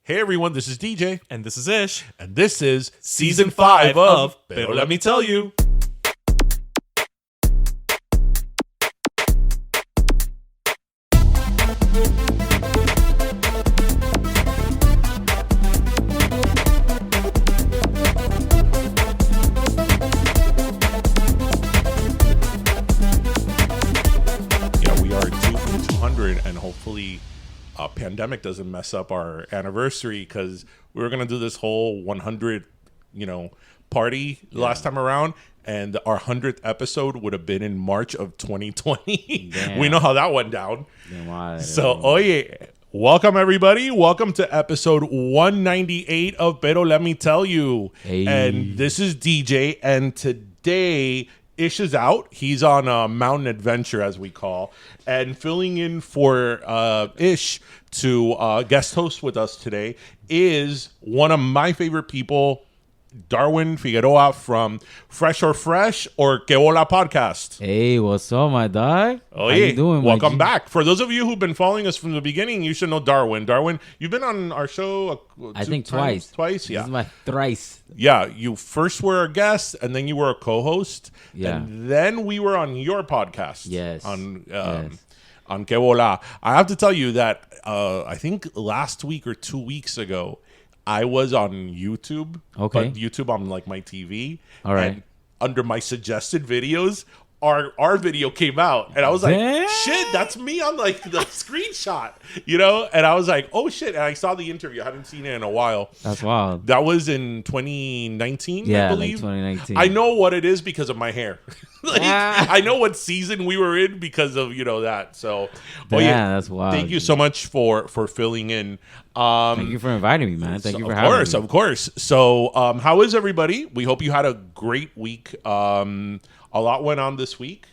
Hey everyone, this is DJ. And this is Ish. And this is Season 5 of Pero Let Me Tell You. Yeah, we are 2 from 200 and hopefully pandemic doesn't mess up our anniversary because we were going to do this whole 100, party last time around. And our 100th episode would have been in March of 2020. We know how that went down. So, oye, welcome everybody. Welcome to episode 198 of Pero Let Me Tell You. Hey. And this is DJ. And today, Ish is out. He's on a mountain adventure, as we call. And filling in for Ish to guest host with us today is one of my favorite people, Darwin Figueroa from Fresh or Bola podcast. Hey, what's up, my dog? Oh, How yeah. you doing, Welcome back. For those of you who've been following us from the beginning, you should know Darwin. Darwin, you've been on our show I think twice. Twice, yeah. This is my thrice. Yeah, you first were a guest, and then you were a co-host. Yeah. And then we were on your podcast. Yes. On Que Bola. I have to tell you that I think last week or 2 weeks ago, I was on YouTube. Okay. But YouTube on like my TV. All right. And under my suggested videos, our video came out. And I was like, Damn. shit, that's me on like the screenshot. And I was like, oh shit. And I saw the interview. I hadn't seen it in a while. That's wild. That was in 2019, Yeah, I like believe. 2019. I know what it is because of my hair. I know what season we were in because of, that. So, That's wild. Thank you so much for filling in. Thank you for inviting me, man. Thank you for having me. Of course. So, how is everybody? We hope you had a great week. A lot went on this week.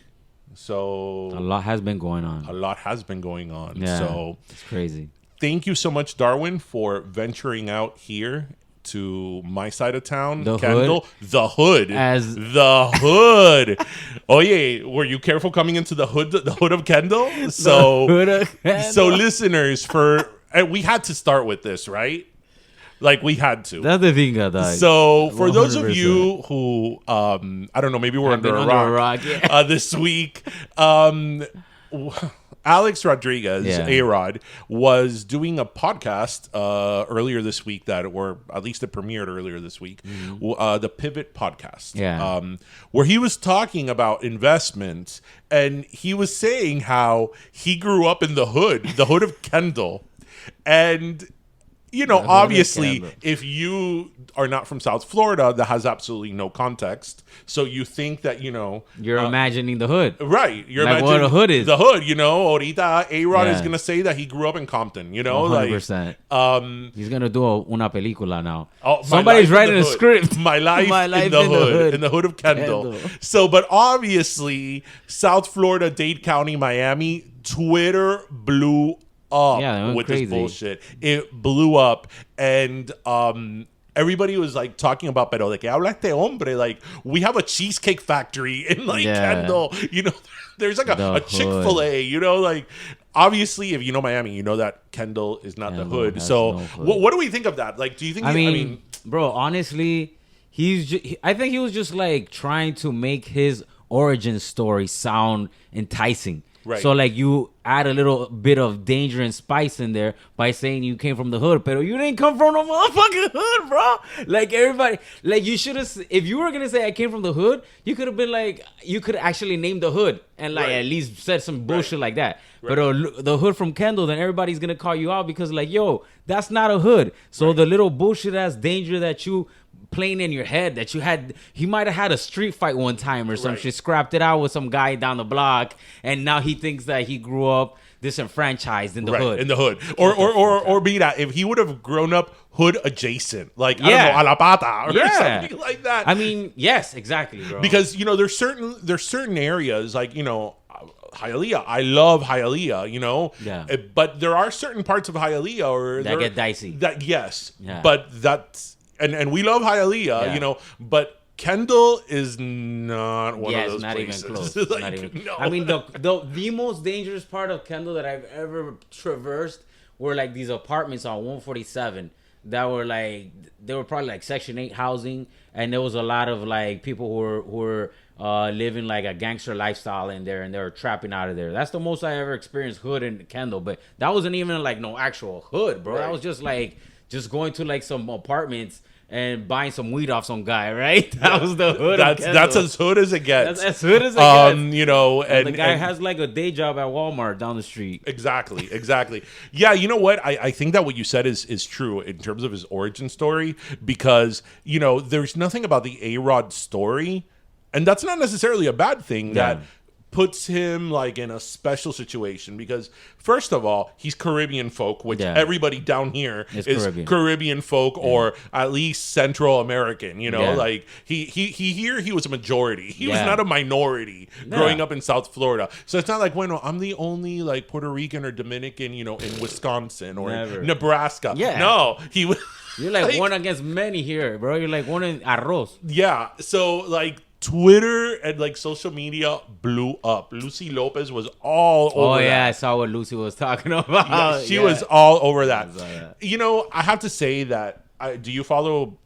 So A lot has been going on. A lot has been going on. Yeah, So it's crazy. thank you so much, Darwin, for venturing out here to my side of town, The Kendall. The hood. As- the hood. Oh yeah, were you careful coming into the hood of Kendall? So, hood of Kendall. so listeners, we had to start with this, right? Like we had to. That's the thing, dog. So for those of 100%. you who, I don't know, maybe we're I've under been a under a rock, rock, this week, Alex Rodriguez, Yeah. A-Rod, was doing a podcast earlier this week or at least it premiered earlier this week, the Pivot podcast, Yeah. where he was talking about investments, and he was saying how he grew up in the hood of Kendall, and obviously, Kendall. if you are not from South Florida, that has absolutely no context. So you think that, You're imagining the hood. right. You're Like what imagining a hood is. The hood, ahorita A-Rod is Yeah. going to say that he grew up in Compton, 100%. He's going to do una película now. Oh, My Somebody's Life in writing the a Hood. script. My life, in the hood. In the hood of Kendall. So, but obviously, South Florida, Dade County, Miami, Twitter blew up Yeah, they went with crazy. this bullshit. It blew up. And everybody was like talking about, pero de que habla este hombre? Like, we have a cheesecake factory in Kendall. There's like a Chick-fil-A, like, obviously, if you know Miami, you know that Kendall is not Kendall the hood. has So no hood. what do we think of that? Like, do you think, Bro, honestly, I think he was just like trying to make his origin story sound enticing. Right. So like you add a little bit of danger and spice in there by saying you came from the hood, but you didn't come from no motherfucking hood, bro. Like everybody, like you should have. If you were gonna say I came from the hood, you could have been like, you could actually name the hood and like Right. at least said some bullshit like that. Right. But the hood from Kendall, then everybody's gonna call you out because like, yo, that's not a hood. So the little bullshit ass danger that you playing in your head that he might have had a street fight one time or some Right. shit, scrapped it out with some guy down the block, and now he thinks that he grew up disenfranchised in the hood. In the hood. Or be that if he would have grown up hood adjacent, like I Yeah. don't know, Allapattah or Yeah. something like that. I mean, yes, exactly, bro. Because there's certain areas like Hialeah. I love Hialeah, Yeah. But there are certain parts of Hialeah That get dicey. Yes. Yeah. But that's and we love Hialeah, Yeah. but Kendall is not one of those not places. even close. Like, Not even. no. I mean, the most dangerous part of Kendall that I've ever traversed were like these apartments on 147 that were like, they were probably like Section 8 housing, and there was a lot of like people who were living like a gangster lifestyle in there, and they were trapping out of there. That's the most I ever experienced hood in Kendall, but that wasn't even like no actual hood, bro. Right. That was just like just going to like some apartments and buying some weed off some guy, right? That was the hood. That's as hood as it gets. That's as hood as it gets. You know, and the guy has like a day job at Walmart down the street. Exactly. Yeah, you know what? I think that what you said is true in terms of his origin story, because, you know, there's nothing about the A-Rod story, and that's not necessarily a bad thing, that puts him like in a special situation, because first of all, he's Caribbean folk, which everybody down here is Caribbean folk, or at least Central American, you know, like he here he was a majority. He was not a minority growing up in South Florida. So it's not like, bueno, I'm the only like Puerto Rican or Dominican, you know, in Wisconsin or Nebraska. No, he was You're like one against many here, bro. You're like one in arroz. Yeah. So like Twitter and like social media blew up. Lucy Lopez was all over that. I saw what Lucy was talking about. Yeah, she was all over that. You know, I have to say that. Do you follow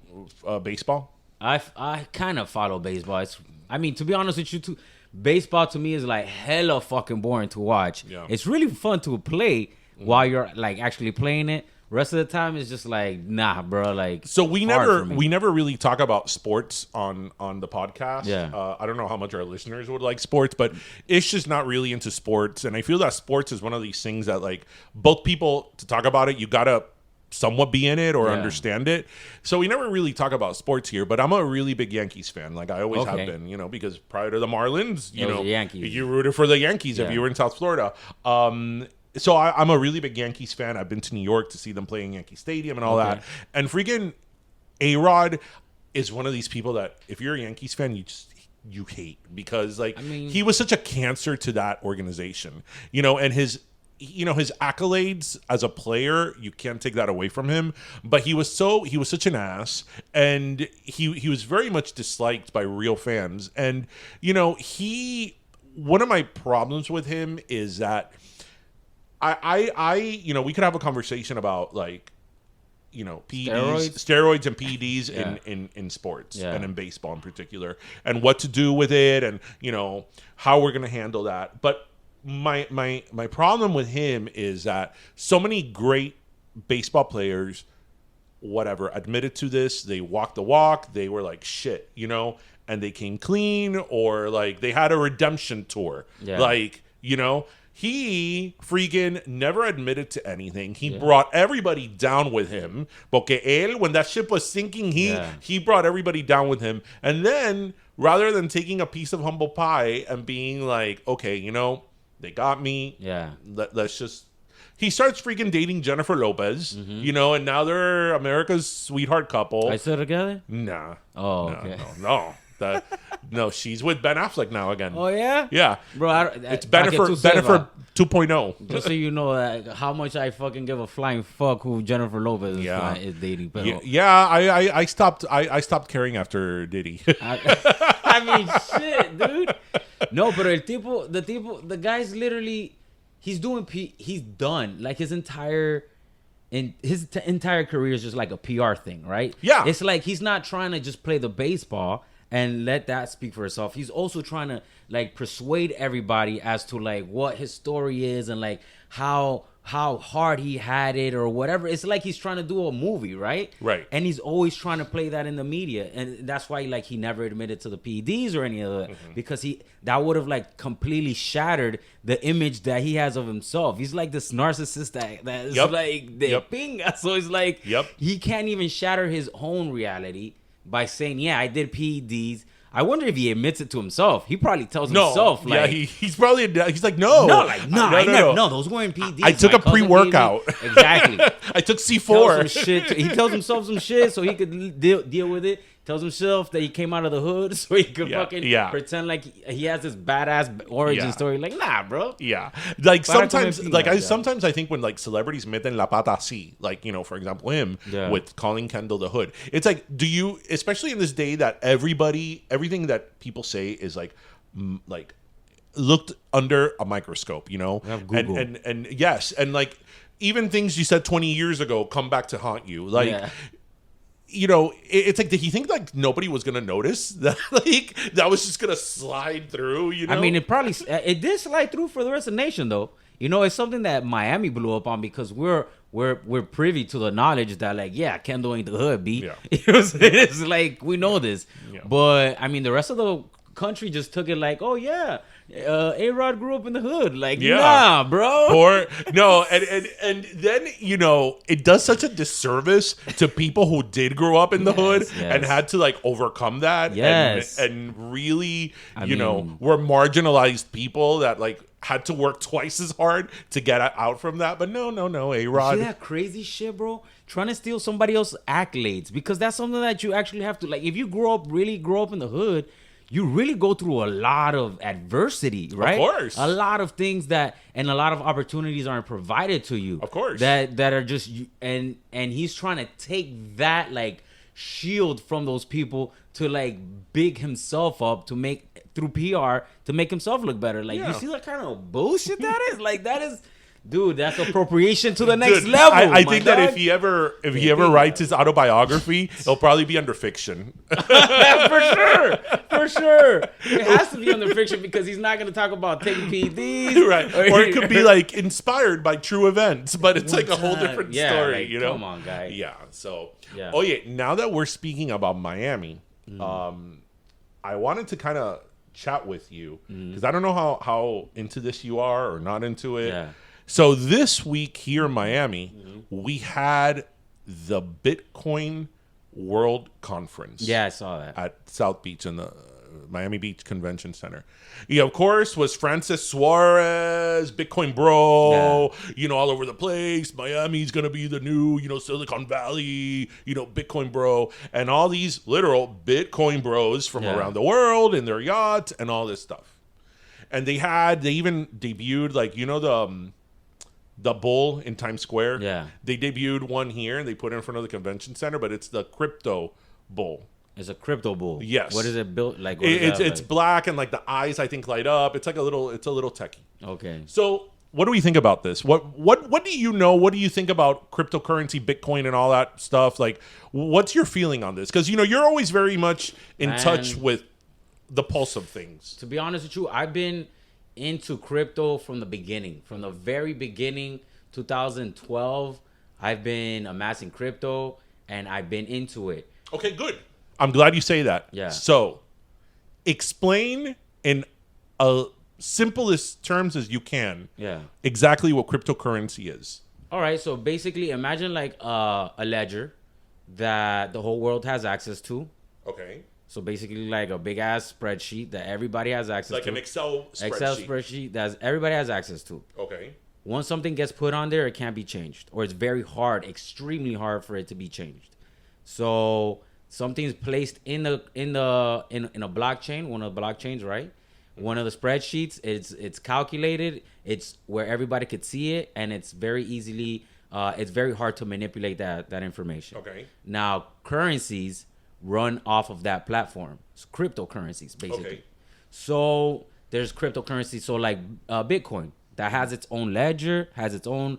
baseball? I kind of follow baseball. I mean, to be honest with you, baseball to me is like hella fucking boring to watch. Yeah. It's really fun to play while you're like actually playing it. Rest of the time is just like, nah, bro. Like, so we never really talk about sports on the podcast. Yeah, I don't know how much our listeners would like sports, but it's just not really into sports. And I feel that sports is one of these things that like both people, to talk about it, you gotta somewhat be in it or understand it. So we never really talk about sports here. But I'm a really big Yankees fan. Like I always have been, you know, because prior to the Marlins, you know, you rooted for the Yankees if you were in South Florida. So I'm a really big Yankees fan. I've been to New York to see them play in Yankee Stadium and all that. And freaking A-Rod is one of these people that if you're a Yankees fan, you hate, because like he was such a cancer to that organization, you know, and his accolades as a player, you can't take that away from him. But he was such an ass, and he was very much disliked by real fans. And you know, one of my problems with him is that I you know, we could have a conversation about like, you know, steroids and PEDs in sports and in baseball in particular, and what to do with it, and you know how we're going to handle that. But my problem with him is that so many great baseball players, whatever, admitted to this. They walked the walk. They were like shit, you know, and they came clean, or like they had a redemption tour, like, you know. He freaking never admitted to anything. He brought everybody down with him. Porque él, when that ship was sinking, he brought everybody down with him. And then, rather than taking a piece of humble pie and being like, okay, you know, they got me. Yeah. Let's just... He starts freaking dating Jennifer Lopez, you know, and now they're America's sweetheart couple. Are they still together? Nah. Oh, okay. No. No, she's with Ben Affleck now again. Oh yeah, yeah, bro. It's Bennifer 2.0. Just so you know, how much I fucking give a flying fuck who Jennifer Lopez is dating. But I stopped caring after Diddy. I mean, shit, dude. No, but the guy's literally, he's done. Like his entire career is just like a PR thing, right? Yeah, it's like he's not trying to just play the baseball and let that speak for itself. He's also trying to like persuade everybody as to like what his story is and like how hard he had it or whatever. It's like he's trying to do a movie, right? Right. And he's always trying to play that in the media, and that's why like he never admitted to the PEDs or any of that, because that would have like completely shattered the image that he has of himself. He's like this narcissist that is like the pinga. So it's like he can't even shatter his own reality by saying, I did PEDs. I wonder if he admits it to himself. He probably tells himself, like, he's like, no, those weren't PEDs. I took a pre-workout. Exactly. I took C4. He tells himself some shit so he could deal with it. Tells himself that he came out of the hood so he could pretend like he has this badass origin story. Like, nah, bro. Yeah. Like sometimes, sometimes I think when like celebrities meten la pata así, like, you know, for example, him with calling Kendall the hood. It's like, do you, especially in this day that everything that people say is like looked under a microscope, you know? Google. And yes, and like, even things you said 20 years ago come back to haunt you. Like, Yeah. you know, it's like, did he think like nobody was gonna notice that? Like that was just gonna slide through. You know, I mean, it did slide through for the rest of the nation, though. You know, it's something that Miami blew up on because we're privy to the knowledge that, like, yeah, Kendall ain't the hood, B. Yeah. It's like we know this, Yeah. but I mean, the rest of the country just took it like, oh yeah, A-Rod grew up in the hood. Like, Yeah. nah, bro. Or no, and then, you know, it does such a disservice to people who did grow up in the hood Yes. and had to like overcome that. Yes. And really, I you know, mean- were marginalized people that like had to work twice as hard to get out from that. But no, See A-Rod. that crazy shit, bro? Trying to steal somebody else's accolades, because that's something that you actually have to, like, if you really grow up in the hood, you really go through a lot of adversity, right? course. A lot of things and a lot of opportunities aren't provided to you. Of course. That are just, and he's trying to take that, like, shield from those people to, like, big himself up to make, through PR, to make himself look better. Like, Yeah. you see that kind of bullshit that is? Like, that is... Dude, that's appropriation to the next Dude, level. I my think that dog. if he ever writes his autobiography, it'll probably be under fiction. For sure. It has to be under fiction because he's not going to talk about taking PEDs. Right. Or it could be like inspired by true events, but it's like a whole time. different Yeah, story, like, you know? come on, guy. Yeah. So, Yeah. oh yeah, now that we're speaking about Miami, I wanted to kind of chat with you because I don't know how into this you are or not into it. Yeah. So this week here in Miami, we had the Bitcoin World Conference. Yeah, I saw that. At South Beach in the Miami Beach Convention Center. Yeah, of course, was Francis Suarez, Bitcoin bro, you know, all over the place. Miami's going to be the new, you know, Silicon Valley, you know, Bitcoin bro. And all these literal Bitcoin bros from around the world in their yachts and all this stuff. And they even debuted, like, you know, the bull in Times Square. Yeah. They debuted one here and they put it in front of the convention center, but it's the crypto bull. It's a crypto bull. Yes. What is it built like? What is that It's like? black and like the eyes I think light up. It's like a little techie. Okay. So what do we think about this? What do you know? What do you think about cryptocurrency, Bitcoin, and all that stuff? Like, what's your feeling on this? Because you know you're always very much in touch with the pulse of things. To be honest with you, I've been into crypto from the beginning. From the very beginning, 2012, I've been amassing crypto and I've been into it. Okay, good. I'm glad you say that. Yeah. So, explain in simplest terms as you can. Yeah. Exactly what cryptocurrency is. All right. So basically, imagine like a ledger that the whole world has access to. Okay. So basically, like a big ass spreadsheet that everybody has access Like to. an Excel spreadsheet. Excel spreadsheet that everybody has access to. Okay. Once something gets put on there, it can't be changed, or it's very hard, extremely hard for it to be changed. So something's placed in a blockchain, one of the blockchains, right? One of the spreadsheets, it's calculated, it's where everybody could see it, and it's very easily, it's very hard to manipulate that information. Okay. Now, currencies run off of that platform. It's cryptocurrencies, basically. Okay. So there's cryptocurrency. So like Bitcoin, that has its own ledger, has its own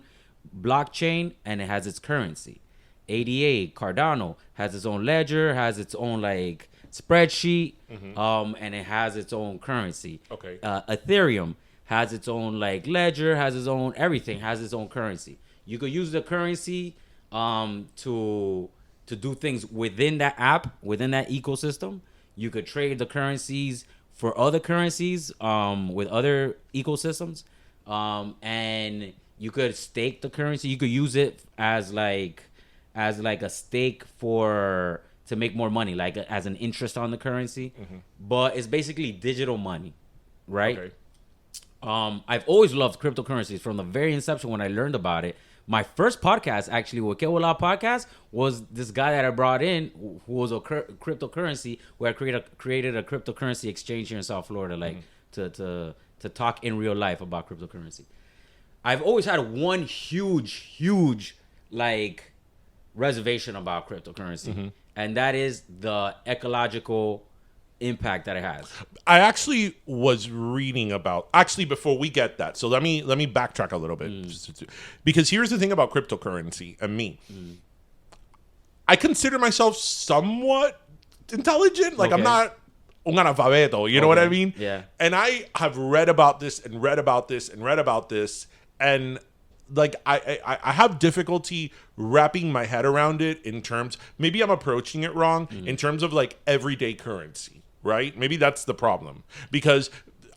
blockchain, and it has its currency. ADA, Cardano, has its own ledger, has its own like spreadsheet, and it has its own currency. Okay. Ethereum has its own like ledger, has its own everything, has its own currency. You could use the currency to do things within that app, within that ecosystem. You could trade the currencies for other currencies with other ecosystems, and you could stake the currency. You could use it as like a stake to make more money, like as an interest on the currency. But it's basically digital money, right? Okay. I've always loved cryptocurrencies from the very inception when I learned about it. My first podcast, actually, with Bola podcast, was this guy that I brought in who was a cryptocurrency, where I created a cryptocurrency exchange here in South Florida, like to talk in real life about cryptocurrency. I've always had one huge like reservation about cryptocurrency, and that is the ecological impact that it has. I actually was reading about before we get that. So let me backtrack a little bit. Because here's the thing about cryptocurrency and me. I consider myself somewhat intelligent. Like I'm not un analfabeto, you know what I mean? Yeah. And I have read about this and read about this and read about this, and like I have difficulty wrapping my head around it in terms, maybe I'm approaching it wrong in terms of like everyday currency, right? Maybe that's the problem, because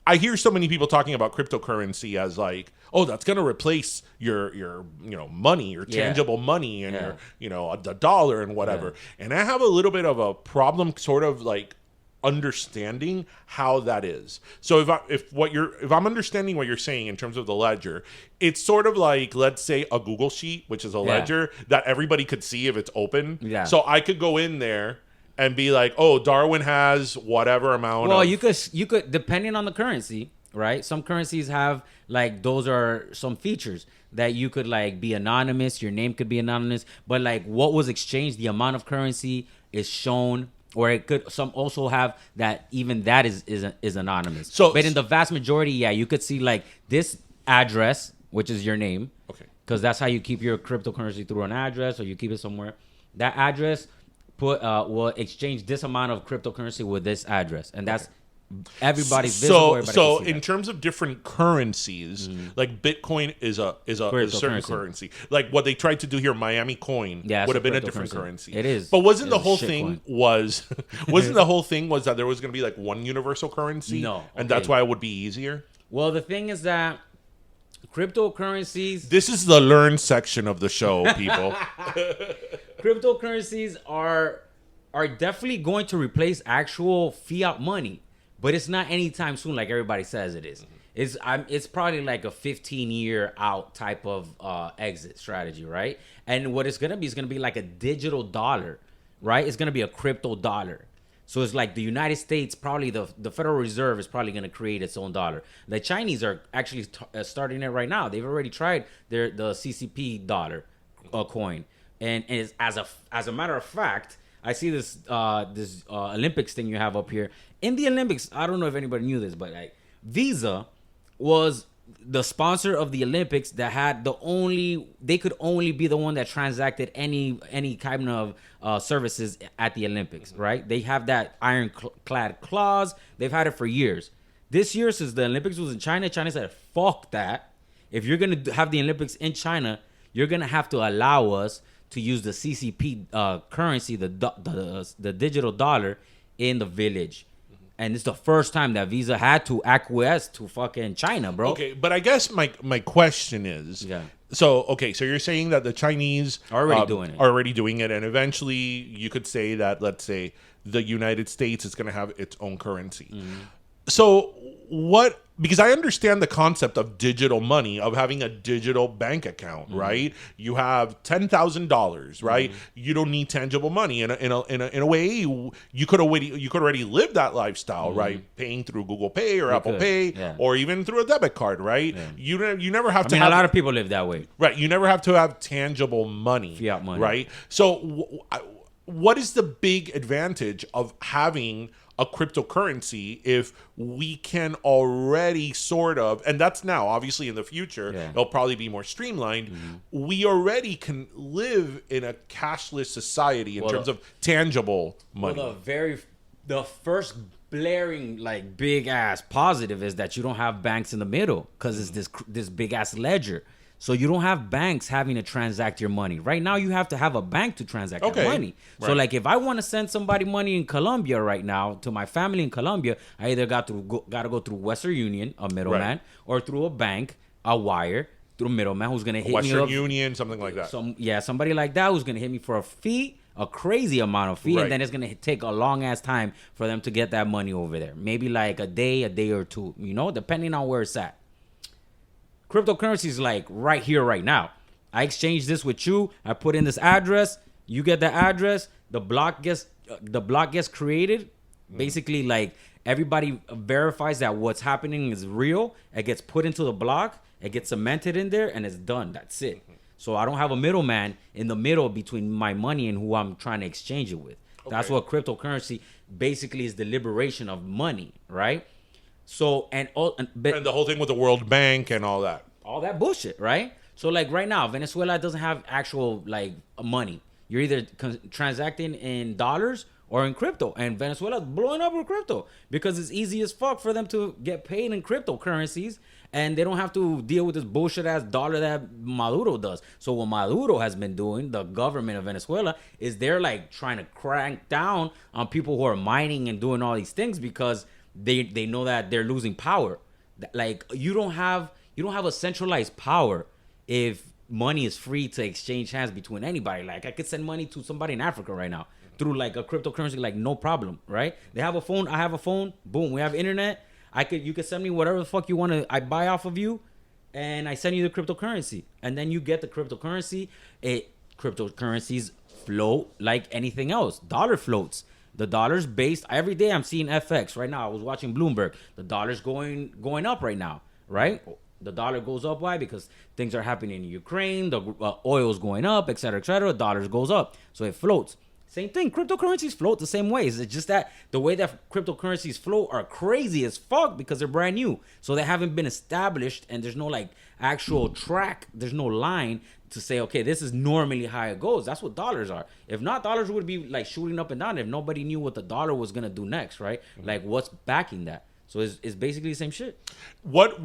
I hear so many people talking about cryptocurrency as like, oh, that's going to replace your money, your tangible money, and your the dollar and whatever. And I have a little bit of a problem sort of like understanding how that is. So if I'm understanding what you're saying in terms of the ledger, it's sort of like, let's say, a Google sheet, which is a ledger that everybody could see if it's open. Yeah. So I could go in there and be like, oh, Darwin has whatever amount. Well, you could depending on the currency, right? Some currencies have like, those are some features that you could like be anonymous. Your name could be anonymous, but like what was exchanged, the amount of currency is shown. Or it could some also have that even that is anonymous. So, but in the vast majority, you could see like this address, which is your name. Okay. Because that's how you keep your cryptocurrency, through an address, or you keep it somewhere. That address will exchange this amount of cryptocurrency with this address, and that's everybody's visible. So in terms of different currencies, like Bitcoin is a certain currency. Like what they tried to do here, Miami coin would have been a different currency. It is. But wasn't the whole thing wasn't the whole thing was that there was going to be like one universal currency? No. Okay. And that's why it would be easier? Well, the thing is that cryptocurrencies... This is the learn section of the show, people. Cryptocurrencies are definitely going to replace actual fiat money. But it's not anytime soon like everybody says it is. It's probably like a 15-year out type of exit strategy, right? And what it's going to be is going to be like a digital dollar, right? It's going to be a crypto dollar. So it's like the United States, probably the Federal Reserve is probably going to create its own dollar. The Chinese are actually starting it right now. They've already tried the CCP dollar coin. And as a matter of fact, I see this Olympics thing you have up here. In the Olympics, I don't know if anybody knew this, but like Visa was the sponsor of the Olympics that had they could only be the one that transacted any kind of services at the Olympics, right? They have that ironclad clause. They've had it for years. This year, since the Olympics was in China said, fuck that. If you're going to have the Olympics in China, you're going to have to allow us to use the CCP currency, the digital dollar, in the village. And it's the first time that Visa had to acquiesce to fucking China, bro. Okay, but I guess my question is, so you're saying that the Chinese are already doing it, and eventually you could say that, let's say, the United States is going to have its own currency. So what? Because I understand the concept of digital money, of having a digital bank account, right? You have $10,000, right? You don't need tangible money. In a way, you could already live that lifestyle, right? Paying through Google Pay or Apple Pay, or even through a debit card, right? You never have to. A lot of people live that way, right? You never have to have tangible money, fiat money, right? So, what is the big advantage of having a cryptocurrency if we can already sort of, and that's now, obviously in the future, it'll probably be more streamlined. We already can live in a cashless society in terms of tangible money. Well, the first blaring like big ass positive is that you don't have banks in the middle, because it's this big ass ledger. So you don't have banks having to transact your money. Right now, you have to have a bank to transact your money. Right. So like if I want to send somebody money in Colombia right now, to my family in Colombia, I either got to go through Western Union, a middleman, or through a bank, a wire, through a middleman who's going to hit me Western Union, something like that. Somebody like that who's going to hit me for a fee, a crazy amount of fee, and then it's going to take a long ass time for them to get that money over there. Maybe like a day or two, depending on where it's at. Cryptocurrency is like right here, right now. I exchange this with you. I put in this address. You get the address. The block gets created. Basically, like everybody verifies that what's happening is real. It gets put into the block. It gets cemented in there, and it's done. That's it. So I don't have a middleman in the middle between my money and who I'm trying to exchange it with. That's what cryptocurrency basically is, the liberation of money, right? So, and the whole thing with the World Bank and all that. All that bullshit, right? So, like right now, Venezuela doesn't have actual like money. You're either transacting in dollars or in crypto, and Venezuela's blowing up with crypto because it's easy as fuck for them to get paid in cryptocurrencies, and they don't have to deal with this bullshit ass dollar that Maduro does. So what Maduro has been doing, the government of Venezuela, is they're like trying to crank down on people who are mining and doing all these things because they know that they're losing power. Like you don't have a centralized power if money is free to exchange hands between anybody. Like I could send money to somebody in Africa right now through like a cryptocurrency, like no problem, right? They have a phone, I have a phone, boom, we have internet. You could send me whatever the fuck you want to, I buy off of you, and I send you the cryptocurrency, and then you get the cryptocurrency. Cryptocurrencies float like anything else. Dollar floats. The dollar's based every day. I'm seeing FX right now. I was watching Bloomberg. The dollar's going up right now, right? The dollar goes up. Why? Because things are happening in Ukraine. The oil's going up, et cetera, et cetera. The dollar goes up, so it floats. Same thing. Cryptocurrencies float the same way. It's just that the way that cryptocurrencies float are crazy as fuck because they're brand new. So they haven't been established, and there's no like actual track. There's no line to say, okay, this is normally how it goes. That's what dollars are. If not, dollars would be like shooting up and down if nobody knew what the dollar was gonna do next, right? Mm-hmm. Like what's backing that? So it's basically the same shit. What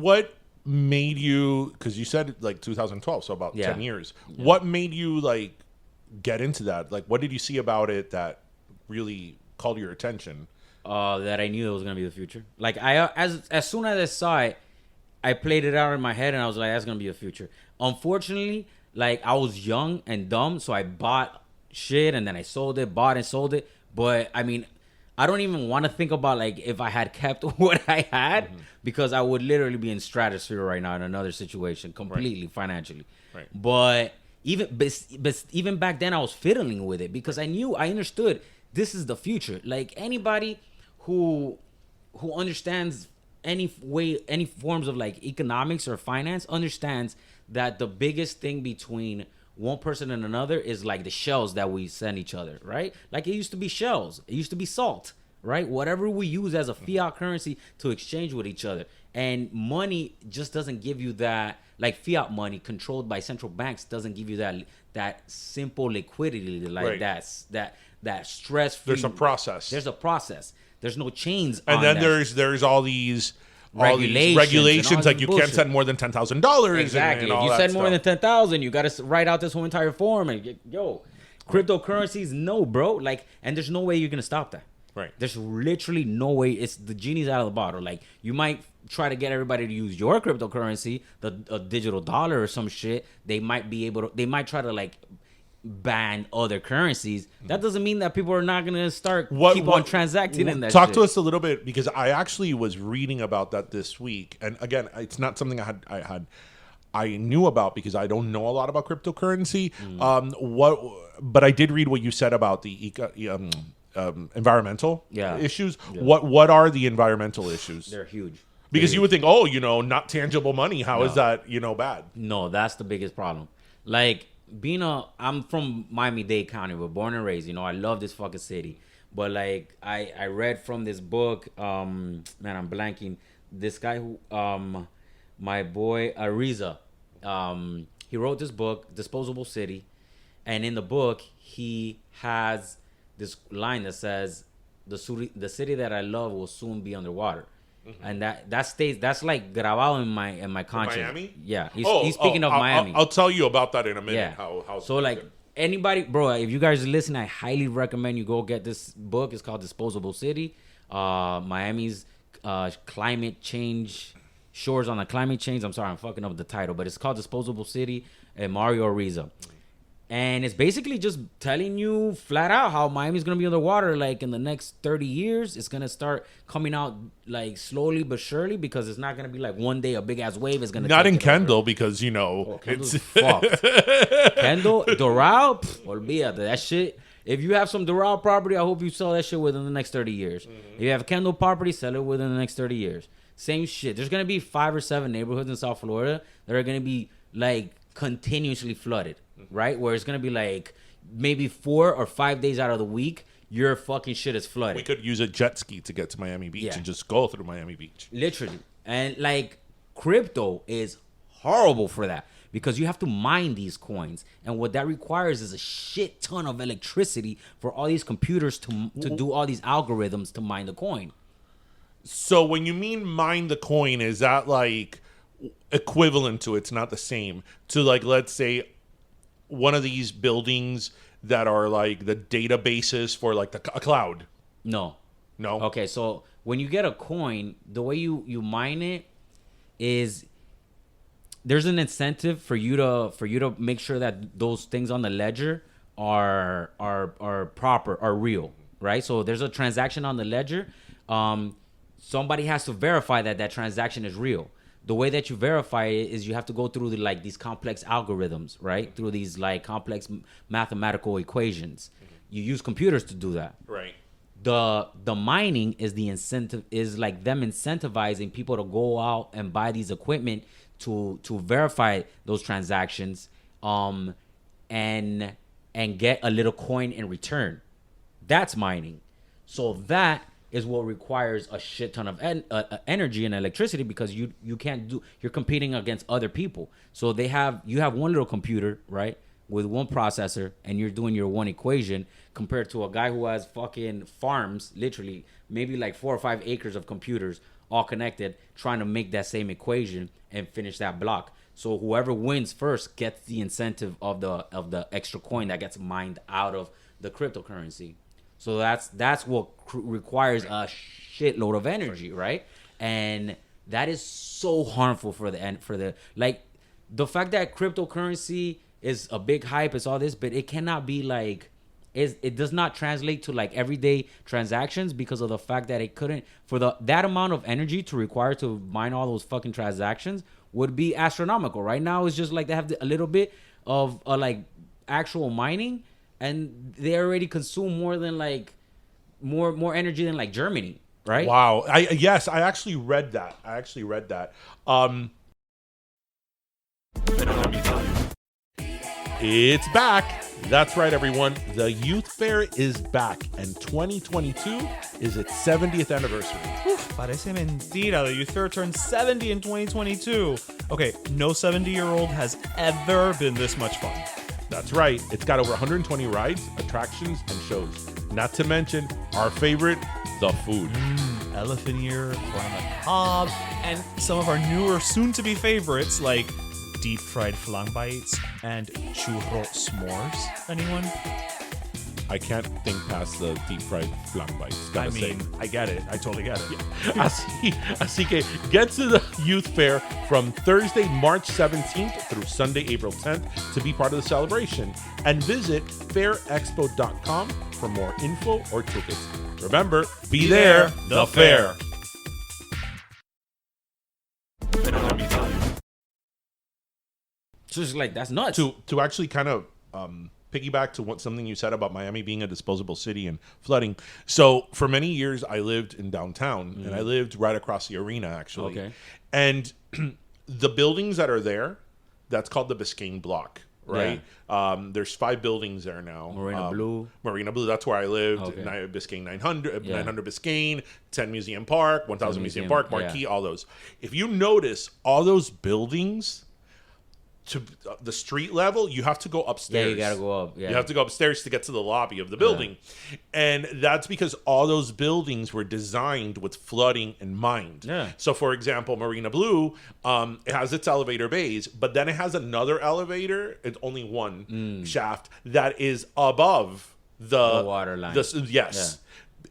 made you? Because you said like 2012, so about 10 years. Yeah. What made you like get into that? Like, what did you see about it that really called your attention? That I knew it was gonna be the future. Like as soon as I saw it, I played it out in my head and I was like, that's gonna be the future. Unfortunately, like I was young and dumb, so I bought shit and then I sold it, bought and sold it. But I mean, I don't even want to think about like if I had kept what I had, because I would literally be in stratosphere right now in another situation completely financially. Right. But even back then I was fiddling with it because I understood this is the future. Like anybody who understands any forms of like economics or finance understands that the biggest thing between one person and another is like the shells that we send each other, right? Like it used to be shells, it used to be salt, right? Whatever we use as a fiat currency to exchange with each other. And money just doesn't give you that, like fiat money controlled by central banks doesn't give you that simple liquidity, like that stress free. There's a process. There's no chains. And then there's all these regulations like you can't send more than $10,000. Exactly. If you send more than 10,000, you got to write out this whole entire form. And cryptocurrencies, no, bro. Like, and there's no way you're gonna stop that. Right. There's literally no way. It's the genie's out of the bottle. Like, you might try to get everybody to use your cryptocurrency, a digital dollar or some shit. They might try to like ban other currencies. That doesn't mean that people are not gonna keep on transacting in that. Talk to us a little bit, because I actually was reading about that this week, and again, it's not something I knew about because I don't know a lot about cryptocurrency. But I did read what you said about the environmental issues. Yeah. What are the environmental issues? They're huge. Because you would think, not tangible money. How is that, bad? No, that's the biggest problem. Like, I'm from Miami-Dade County, but born and raised, I love this fucking city. But like, I read from this book, man, I'm blanking. This guy who, my boy Ariza, he wrote this book, Disposable City. And in the book, he has this line that says, the city that I love will soon be underwater. Mm-hmm. And that's like grabado in my conscience. Miami? Yeah, he's speaking of Miami. I'll tell you about that in a minute. Yeah. How so like anybody, bro, if you guys listen, I highly recommend you go get this book. It's called Disposable City. Miami's climate change, shores on the climate change. I'm sorry, I'm fucking up the title, but it's called Disposable City and Mario Ariza. And it's basically just telling you flat out how Miami's going to be underwater. Like in the next 30 years, it's going to start coming out like slowly but surely, because it's not going to be like one day a big ass wave is going to. Not in Kendall, because, it's fucked. Kendall, Doral, olvídate. That shit. If you have some Doral property, I hope you sell that shit within the next 30 years. Mm-hmm. If you have Kendall property, sell it within the next 30 years. Same shit. There's going to be 5 or 7 neighborhoods in South Florida that are going to be like continuously flooded. Right, where it's gonna be like maybe 4 or 5 days out of the week, your fucking shit is flooded. We could use a jet ski to get to Miami Beach and just go through Miami Beach. Literally. And like crypto is horrible for that because you have to mine these coins. And what that requires is a shit ton of electricity for all these computers to do all these algorithms to mine the coin. So when you mean mine the coin, is that like equivalent to, it's not the same, to like, let's say one of these buildings that are like the databases for like a cloud? No. No? Okay, so when you get a coin, the way you mine it is there's an incentive for you to make sure that those things on the ledger are proper, are real, right? So there's a transaction on the ledger. Somebody has to verify that transaction is real. The way that you verify it is you have to go through these complex algorithms, right? Through these like complex mathematical equations. You use computers to do that. Right. The mining is the incentive, is like them incentivizing people to go out and buy these equipment to verify those transactions, and get a little coin in return. That's mining. So that is what requires a shit ton of energy and electricity because you can't do, you're competing against other people. So you have one little computer, right, with one processor, and you're doing your one equation compared to a guy who has fucking farms, literally maybe like 4 or 5 acres of computers all connected, trying to make that same equation and finish that block. So whoever wins first gets the incentive of the extra coin that gets mined out of the cryptocurrency. So that's what requires a shitload of energy, right? And that is so harmful for the like the fact that cryptocurrency is a big hype, it's all this, but it cannot be like it does not translate to like everyday transactions because of the fact that it couldn't, for that amount of energy to require to mine all those fucking transactions would be astronomical. Right now it's just like they have a little bit of like actual mining, and they already consume more than like more energy than like Germany, right? Wow. I actually read that. Let me tell you. It's back. That's right, everyone. The Youth Fair is back, and 2022 is its 70th anniversary. Parece mentira. The Youth Fair turned 70 in 2022. Okay, no 70-year-old has ever been this much fun. That's right. It's got over 120 rides, attractions, and shows. Not to mention our favorite, the food. Elephant ear, corn on the cob, and some of our newer, soon-to-be favorites like deep-fried flan bites and churro s'mores. Anyone? I can't think past the deep-fried flan bites. I get it. I totally get it. Yeah. Así que get to the Youth Fair from Thursday, March 17th through Sunday, April 10th to be part of the celebration. And visit fairexpo.com for more info or tickets. Remember, be there, the fair. So it's like, that's nuts. To actually kind of piggyback to something you said about Miami being a disposable city and flooding. So for many years, I lived in downtown, and I lived right across the arena, actually. Okay. And the buildings that are there, that's called the Biscayne Block, right? Yeah. There's 5 buildings there now. Marina Blue, that's where I lived. Okay. Biscayne 900, 900 Biscayne, 10 Museum Park, 1000 Museum Park, Marquee, all those. If you notice, all those buildings, to the street level, you have to go upstairs. Yeah, you gotta go up. Yeah. You have to go upstairs to get to the lobby of the building. Yeah. And that's because all those buildings were designed with flooding in mind. Yeah. So, for example, Marina Blue, it has its elevator bays, but then it has another elevator, it's only one shaft, that is above the water line. Yes. Yeah.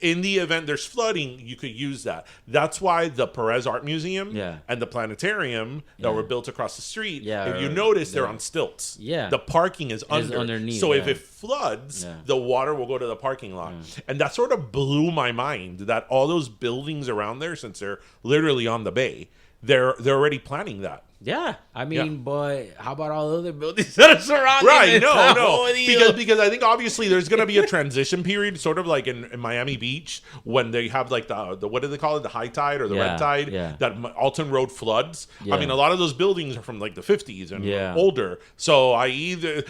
In the event there's flooding, you could use that. That's why the Perez Art Museum and the planetarium that were built across the street, if you notice, they're on stilts. Yeah. The parking is underneath. So if it floods, the water will go to the parking lot. And that sort of blew my mind that all those buildings around there, since they're literally on the bay, they're already planning that. Yeah, I mean, Yeah. but how about all the other buildings that are surrounding Right, it? no. Because I think obviously there's going to be a transition period, sort of like in Miami Beach, when they have like the what do they call it, the high tide or the red tide, that Alton Road floods. Yeah. I mean, a lot of those buildings are from like the 50s and Yeah. older. So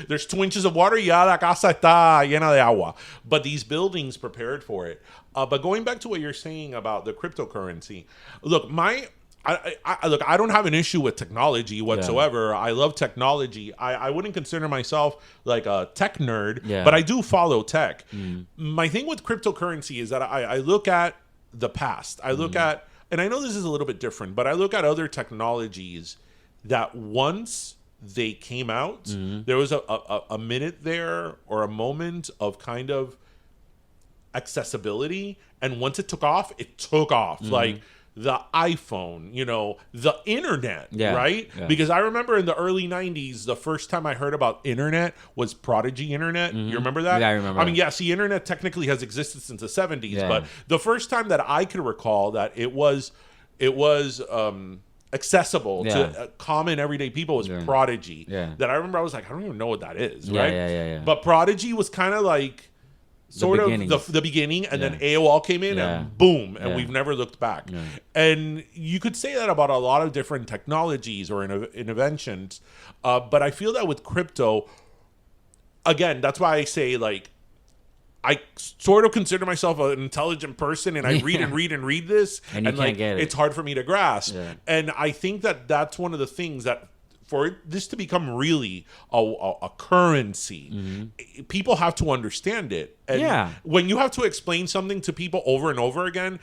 there's 2 inches of water, ya la casa está llena de agua. But these buildings prepared for it. But going back to what you're saying about the cryptocurrency, look, look, I don't have an issue with technology whatsoever. I love technology. I wouldn't consider myself like a tech nerd, but I do follow tech. My thing with cryptocurrency is that I look at the past. I look at, and I know this is a little bit different, but I look at other technologies that once they came out, there was a minute there or a moment of kind of accessibility. And once it took off, like the iPhone, the internet, right? Yeah. Because I remember in the early 90s, the first time I heard about internet was Prodigy Internet. You remember that? Yeah, I remember. I mean, internet technically has existed since the 70s, but the first time that I could recall that it was accessible to common everyday people was Prodigy. Yeah. That I remember I was like, I don't even know what that is, right? Yeah. But Prodigy was kind of like sort of the beginning, and then AOL came in and boom, and we've never looked back. And you could say that about a lot of different technologies or inventions, but I feel that with crypto, again, that's why I say, like, I sort of consider myself an intelligent person, and I read and read this, and you can't get it. It's hard for me to grasp. And I think that that's one of the things that, for this to become really a currency, people have to understand it. And when you have to explain something to people over and over again,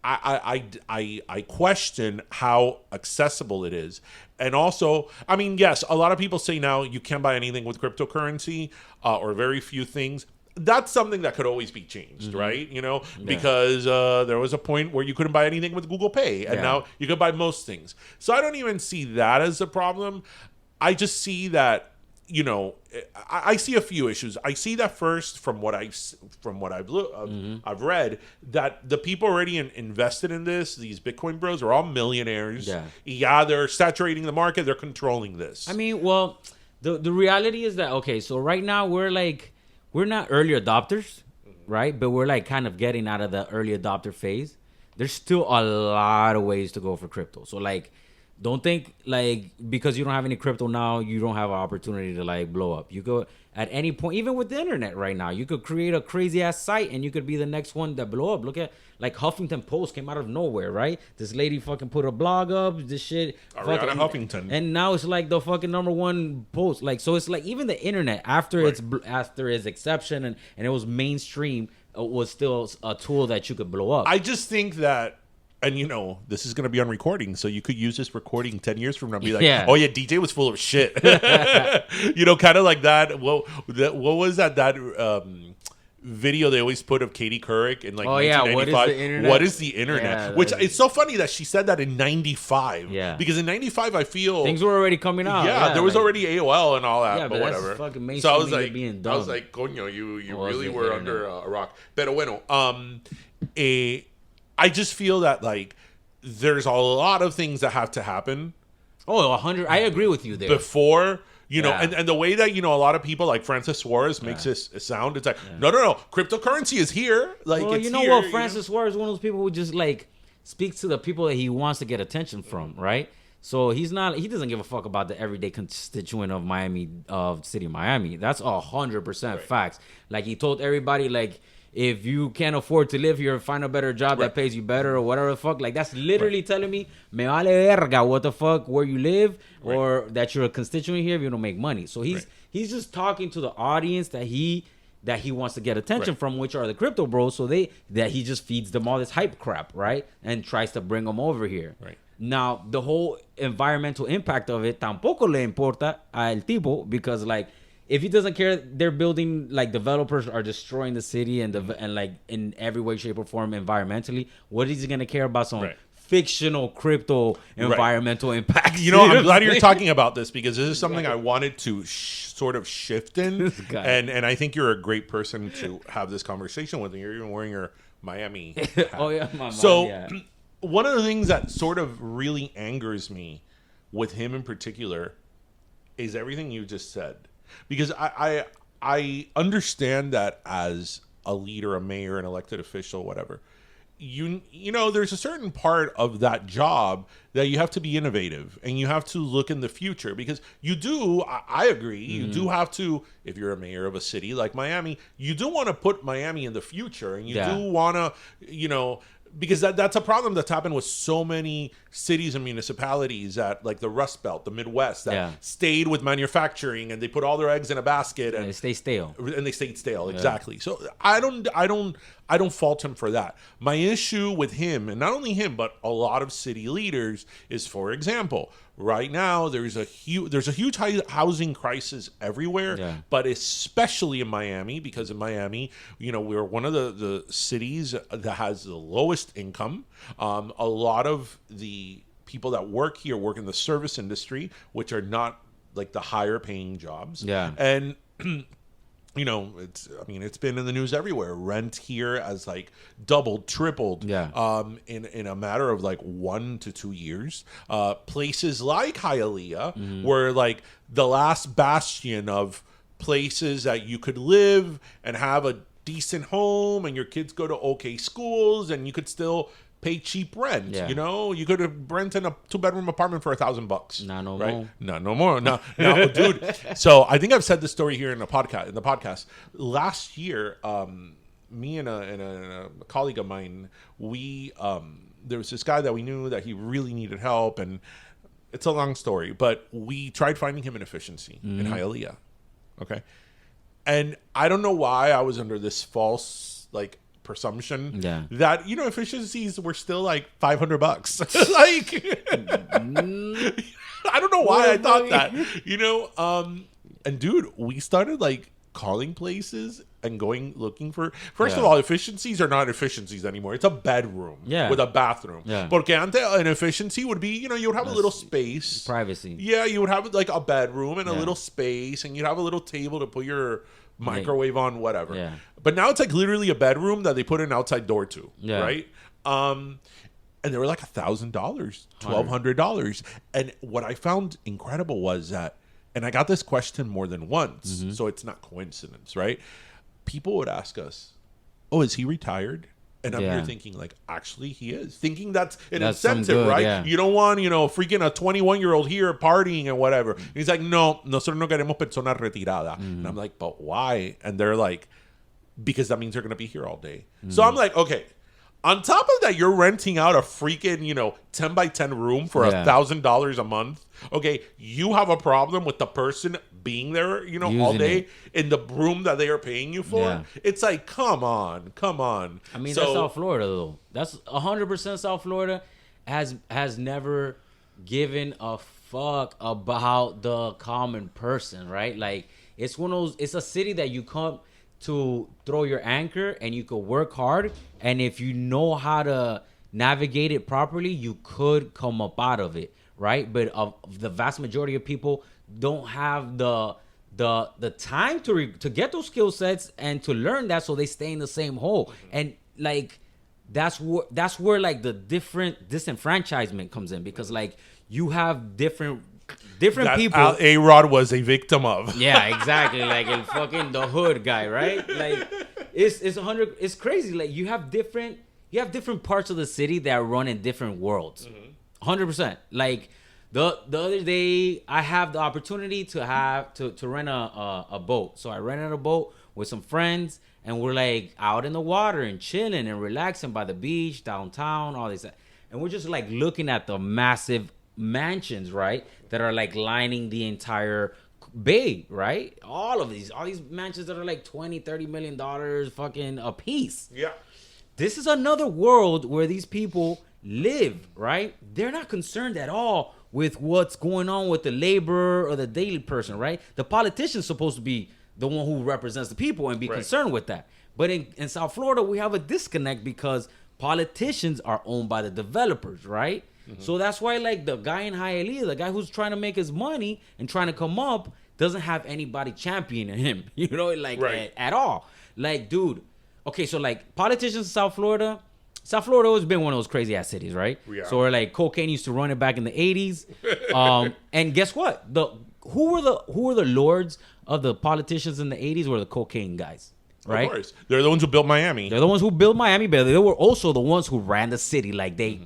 I question how accessible it is. And also, I mean, yes, a lot of people say now you can't buy anything with cryptocurrency, or very few things. That's something that could always be changed, right? Because there was a point where you couldn't buy anything with Google Pay, and now you can buy most things. So I don't even see that as a problem. I just see that, I see a few issues. I see that first from what I've read, that the people already invested in this, these Bitcoin bros, are all millionaires. Yeah, they're saturating the market. They're controlling this. I mean, well, the reality is that, okay, so right now we're not early adopters, right? But we're like kind of getting out of the early adopter phase. There's still a lot of ways to go for crypto. So like, don't think like because you don't have any crypto now, you don't have an opportunity to like blow up. You go at any point, even with the internet right now, you could create a crazy ass site and you could be the next one that blow up. Look at like Huffington Post came out of nowhere, right? This lady fucking put a blog up, this shit. Ariana Huffington. And now it's like the fucking #1 post. Like, so it's like even the internet after its exception and it was mainstream, was still a tool that you could blow up. I just think that, and this is going to be on recording, so you could use this recording 10 years from now and be like, oh yeah, DJ was full of shit. Kind of like that. What was that video they always put of Katie Couric in like 1995? What is the internet? Yeah, Which it's so funny that she said that in 95. Yeah. Because in 95, I feel things were already coming out. Yeah, there was already AOL and all that, but whatever. So I was like, being dumb. I was like, coño, you really were under a rock. Pero bueno, I just feel that like there's a lot of things that have to happen. Oh, 100. I agree with you there. Before, and the way that, a lot of people like Francis Suarez makes this sound, it's like, no, cryptocurrency is here. Like, well, it's here, what? Francis Suarez is one of those people who just like speaks to the people that he wants to get attention from, right? So he doesn't give a fuck about the everyday constituent of Miami, of city of Miami. That's 100% facts. Like, he told everybody, like, if you can't afford to live here, find a better job that pays you better or whatever the fuck. Like, that's literally telling me, me vale verga, what the fuck, where you live, or that you're a constituent here if you don't make money. So he's just talking to the audience that he wants to get attention from, which are the crypto bros. So that he just feeds them all this hype crap, right? And tries to bring them over here. Right. Now, the whole environmental impact of it tampoco le importa al tipo, because like, if he doesn't care, they're building, like, developers are destroying the city and like in every way, shape, or form environmentally. What is he gonna care about some fictional crypto environmental impact? I'm glad you're talking about this, because this is something I wanted to sort of shift in, and I think you're a great person to have this conversation with. You're even wearing your Miami hat. Oh yeah, my so. Yeah. one of the things that sort of really angers me with him in particular is everything you just said. Because I understand that as a leader, a mayor, an elected official, whatever, you know, there's a certain part of that job that you have to be innovative and you have to look in the future, because you do, I agree, you do have to, if you're a mayor of a city like Miami, you do want to put Miami in the future, and you do want to, you know, because that's a problem that's happened with so many cities and municipalities at like the Rust Belt, the Midwest, that stayed with manufacturing and they put all their eggs in a basket and they stay stale. And they stayed stale, exactly. So I don't fault him for that. My issue with him, and not only him, but a lot of city leaders, is, for example, right now there's a huge housing crisis everywhere, but especially in Miami, because in Miami, you know, we're one of the cities that has the lowest income. A lot of the people that work here work in the service industry, which are not like the higher paying jobs. And you know, it's been in the news everywhere. Rent here has like doubled, tripled, in a matter of like 1 to 2 years. Places like Hialeah were like the last bastion of places that you could live and have a decent home, and your kids go to okay schools, and you could still pay cheap rent. You know, you could have rented a 2-bedroom apartment for $1,000. Not no right? more. Not no more. No, dude. So I think I've said this story here in the podcast. Last year, me and a colleague of mine, we there was this guy that we knew that he really needed help, and it's a long story, but we tried finding him an efficiency in Hialeah. Okay. And I don't know why I was under this false like presumption that, you know, efficiencies were still like $500. Like I don't know why I thought that, you know. And dude, we started like calling places and looking for, first of all, efficiencies are not efficiencies anymore. It's a bedroom with a bathroom. Porque antes an efficiency would be, you know, you would have a little space, privacy. Yeah, you would have like a bedroom and a little space, and you'd have a little table to put your microwave on, whatever. But now it's like literally a bedroom that they put an outside door to, right? And they were like $1,000, $1,200. And what I found incredible was that, and I got this question more than once, so it's not coincidence, right? People would ask us, "Oh, is he retired?" And I'm here thinking, like, actually he is. Thinking that's an incentive, right? Yeah. You don't want, you know, freaking a 21-year-old here partying and whatever. And he's like, no, nosotros no queremos personas retirada. And I'm like, but why? And they're like, because that means they're going to be here all day. So I'm like, okay. On top of that, you're renting out a freaking, you know, 10 by 10 room for $1,000 a month. Okay, you have a problem with the person being there, you know, all day in the room that they are paying you for. It's like, come on. I mean, that's South Florida, though. That's 100% South Florida has never given a fuck about the common person, right? Like, it's one of those, it's a city that you come to throw your anchor and you could work hard, and if you know how to navigate it properly, you could come up out of it, right? But the vast majority of people don't have the time to get those skill sets and to learn that, so they stay in the same hole. And like that's where like the disenfranchisement comes in, because like you have different people. A-Rod was a victim of. Yeah, exactly. Like a fucking the hood guy, right? Like it's crazy. Like you have different parts of the city that run in different worlds. 100%. Like the other day, I have the opportunity to rent a boat. So I rented a boat with some friends, and we're like out in the water and chilling and relaxing by the beach, downtown, all this. And we're just like looking at the massive mansions, right, that are like lining the entire bay, right? All these mansions that are like $20-30 million fucking a piece. Yeah. This is another world where these people live, right? They're not concerned at all with what's going on with the laborer or the daily person, right? The politician's supposed to be the one who represents the people and be concerned with that. But in South Florida, we have a disconnect because politicians are owned by the developers, right? So that's why, like, the guy in Hialeah, the guy who's trying to make his money and trying to come up, doesn't have anybody championing him, you know, like at all. Like, dude, okay, so like politicians in South Florida, South Florida always been one of those crazy ass cities, right? Yeah. So where like cocaine used to run it back in the 80s. And guess what? Who were the lords of the politicians in the 80s were the cocaine guys, right? Of course. They're the ones who built Miami. They're the ones who built Miami, but they were also the ones who ran the city. Like they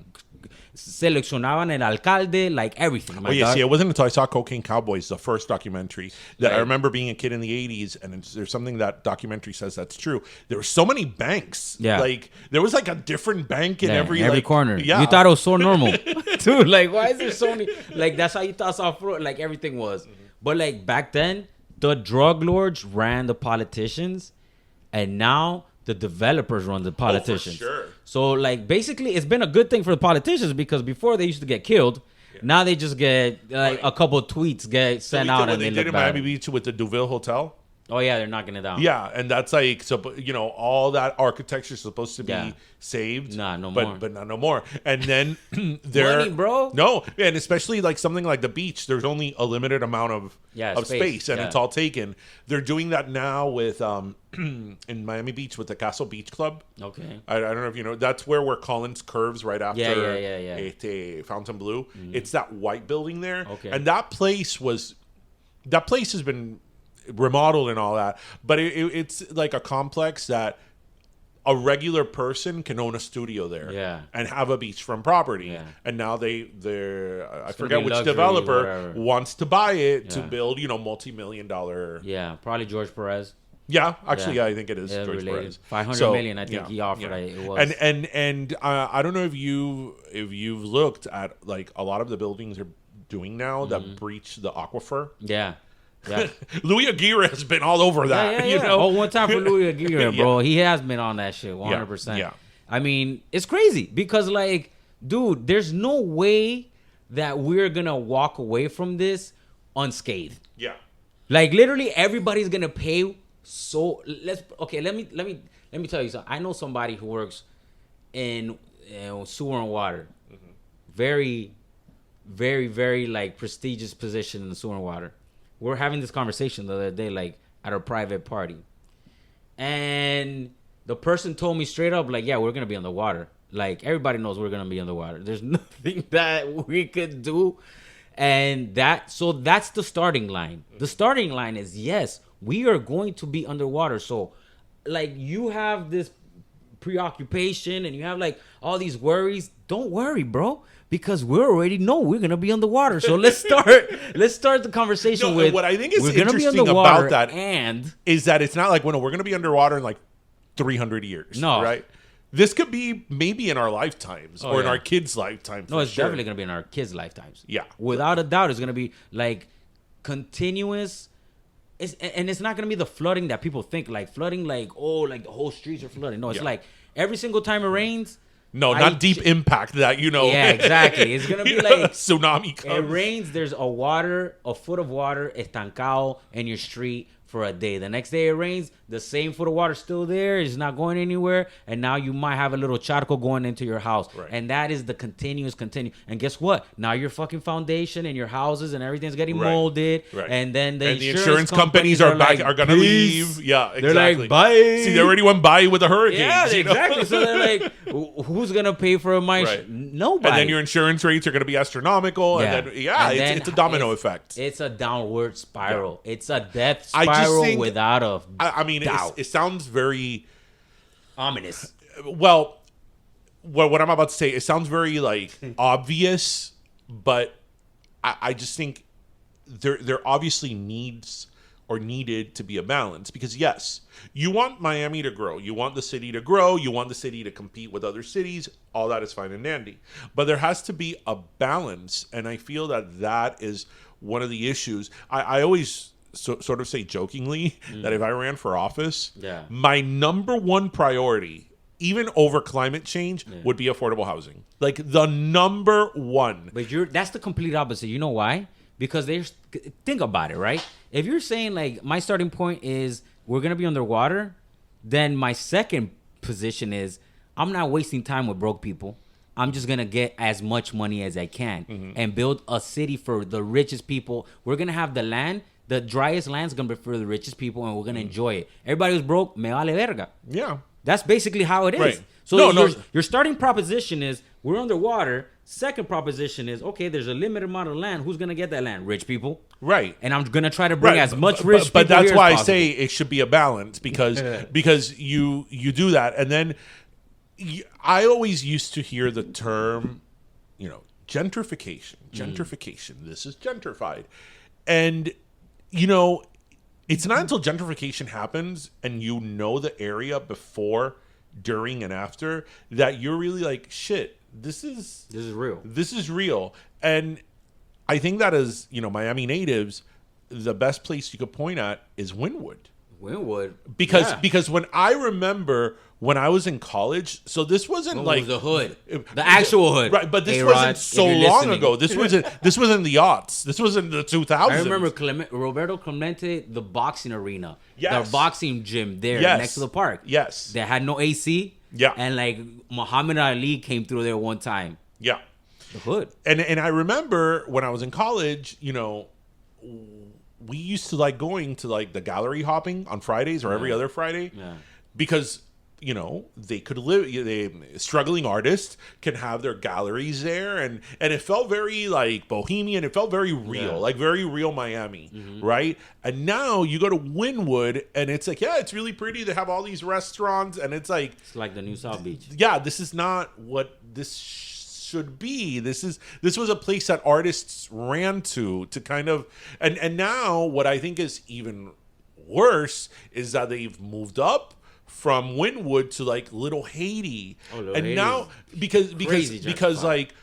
seleccionaban el alcalde, like everything. Oh, yeah, see, it wasn't until I saw Cocaine Cowboys, the first documentary, that I remember being a kid in the 80s, and there's something that documentary says that's true. There were so many banks. Yeah. Like, there was like a different bank in every corner. Yeah. You thought it was so normal. Dude, like, why is there so many? Like, that's how you thought South Florida, like, everything was. But, like, back then, the drug lords ran the politicians, and now the developers run the politicians. Oh, for sure. So, like, basically, it's been a good thing for the politicians because before they used to get killed. Yeah. Now they just get, like, a couple of tweets get sent out and they look bad. They did in Miami Beach with the Deauville Hotel. Oh, yeah, they're knocking it down. Yeah, and that's like, so, you know, all that architecture is supposed to be saved. Nah, no more. But not no more. And then they're... Money, bro. No, and especially like something like the beach, there's only a limited amount of space and it's all taken. They're doing that now with, in Miami Beach with the Castle Beach Club. Okay. I don't know if you know, that's where Collins curves right after Fontainebleau. Mm-hmm. It's that white building there. Okay. And that place has been remodeled and all that, but it's like a complex that a regular person can own a studio there and have a beachfront property. And now they're I forget which developer wants to buy it to build, you know, multi-million-dollar. Yeah, probably George Perez. Yeah, actually, I think it is George Perez. 500 million, I think he offered. It was. And I don't know if you've looked at like a lot of the buildings are doing now that breach the aquifer. Yeah. Louis Aguirre has been all over that. You know? Oh, one time for Louis Aguirre, bro. He has been on that shit 100%. Yeah. I mean, it's crazy because, like, dude, there's no way that we're gonna walk away from this unscathed. Yeah. Like, literally, everybody's gonna pay. So let me tell you something. I know somebody who works in sewer and water. Mm-hmm. Very, very, very like prestigious position in the sewer and water. We're having this conversation the other day, like at a private party. And the person told me straight up, like, yeah, we're going to be on the water. Like, everybody knows we're going to be on the water. There's nothing that we could do. And that's the starting line. The starting line is, yes, we are going to be underwater. So, like, you have this preoccupation and you have, like, all these worries. Don't worry, bro. Because we already know we're gonna be underwater, so let's start the conversation with what I think is we're interesting about that is that it's not like we're gonna be underwater in like 300 years. No, right? This could be maybe in our lifetimes or in our kids' lifetimes. No, it's definitely gonna be in our kids' lifetimes. Yeah, without a doubt, it's gonna be like continuous. And it's not gonna be the flooding that people think. Like flooding, like the whole streets are flooding. No, it's like every single time it rains. No, not deep impact that, you know. Yeah, exactly. It's going to be like... tsunami comes. It rains, there's a foot of water estancado in your street for a day. The next day it rains, the same foot of water is still there. It's not going anywhere. And now you might have a little charco going into your house. Right. And that is the continuous. And guess what? Now your fucking foundation and your houses and everything's getting molded. Right. And then the insurance companies are going to leave. Yeah, exactly. They're like, bye. See, they already went by with the hurricanes. Yeah, exactly. So they're like, who's going to pay for my... Right. Nobody. And then your insurance rates are going to be astronomical. Yeah. And then, it's a domino effect. It's a downward spiral. Yeah. It's a death spiral without a I mean, it sounds very ominous. Well, what I'm about to say, it sounds very like obvious, but I just think there obviously needed to be a balance because yes, you want Miami to grow, you want the city to grow, you want the city to compete with other cities, all that is fine and dandy, but there has to be a balance, and I feel that is one of the issues. I always sort of say jokingly that if I ran for office, my number one priority, even over climate change, would be affordable housing. Like the number one. But that's the complete opposite. You know why? Because think about it, right? If you're saying like my starting point is we're gonna be underwater, then my second position is I'm not wasting time with broke people. I'm just going to get as much money as I can and build a city for the richest people. We're going to have the land. The driest land is going to be for the richest people, and we're going to enjoy it. Everybody who's broke, me vale verga. Yeah. That's basically how it is. Right. So No, your starting proposition is we're underwater. Second proposition is, okay, there's a limited amount of land. Who's going to get that land? Rich people. Right. And I'm going to try to bring as much rich people but that's here why as I say possible. it should be a balance because you do that. And then I always used to hear the term, gentrification. This is gentrified. And, it's not until gentrification happens and you know the area before, during, and after that you're really like, shit, this is real. This is real. And I think that as, Miami natives, the best place you could point at is Wynwood. Because when I remember when I was in college, so this wasn't was the hood, the actual hood, right? But this A-Rod, wasn't so long ago. This was in the aughts. This was in the 2000s. I remember Roberto Clemente, the boxing arena, Yes. the boxing gym there Yes. next to the park. Yes. They had no AC. Yeah. And like Muhammad Ali came through there one time. Yeah. The hood. And I remember when I was in college, we used to like going to like the gallery hopping on Fridays or every other Friday. Yeah. Because they could live. Struggling artists can have their galleries there, and it felt very like bohemian. It felt very real, like very real Miami, right? And now you go to Wynwood, and it's like, it's really pretty. They have all these restaurants, and it's like the new South Beach. Yeah, this is not what this should be. This was a place that artists ran to kind of, and now what I think is even worse is that they've moved up from Wynwood to like Little Haiti. Little and Haiti now because like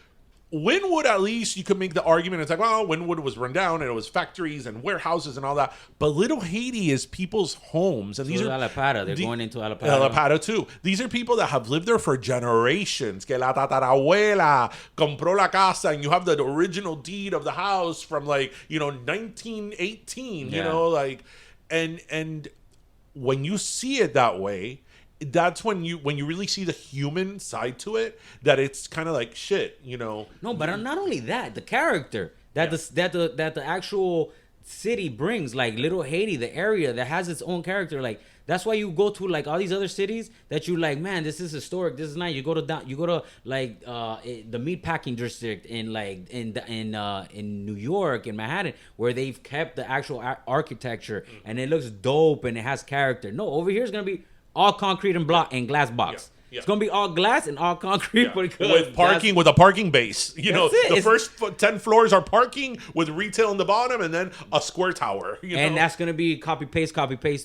Wynwood, at least you could make the argument. It's like, well, Wynwood was run down and it was factories and warehouses and all that. But Little Haiti is people's homes, and these are Allapattah. They're going into Allapattah. Allapattah too. These are people that have lived there for generations. Que la tatarabuela compró la casa, and you have the original deed of the house from 1918. And when you see it that way, that's when you really see the human side to it. That it's kind of like shit, No, but not only that, the character that the actual city brings, like Little Haiti, the area that has its own character. Like that's why you go to like all these other cities that you like, man, this is historic, this is nice. You go to like the meatpacking district in New York, in Manhattan, where they've kept the actual architecture and it looks dope and it has character. No, over here it's gonna be all concrete and block and glass box. Yeah. It's gonna be all glass and all concrete, with parking, with a parking base. The first 10 floors are parking with retail in the bottom, and then a square tower. And that's gonna be copy paste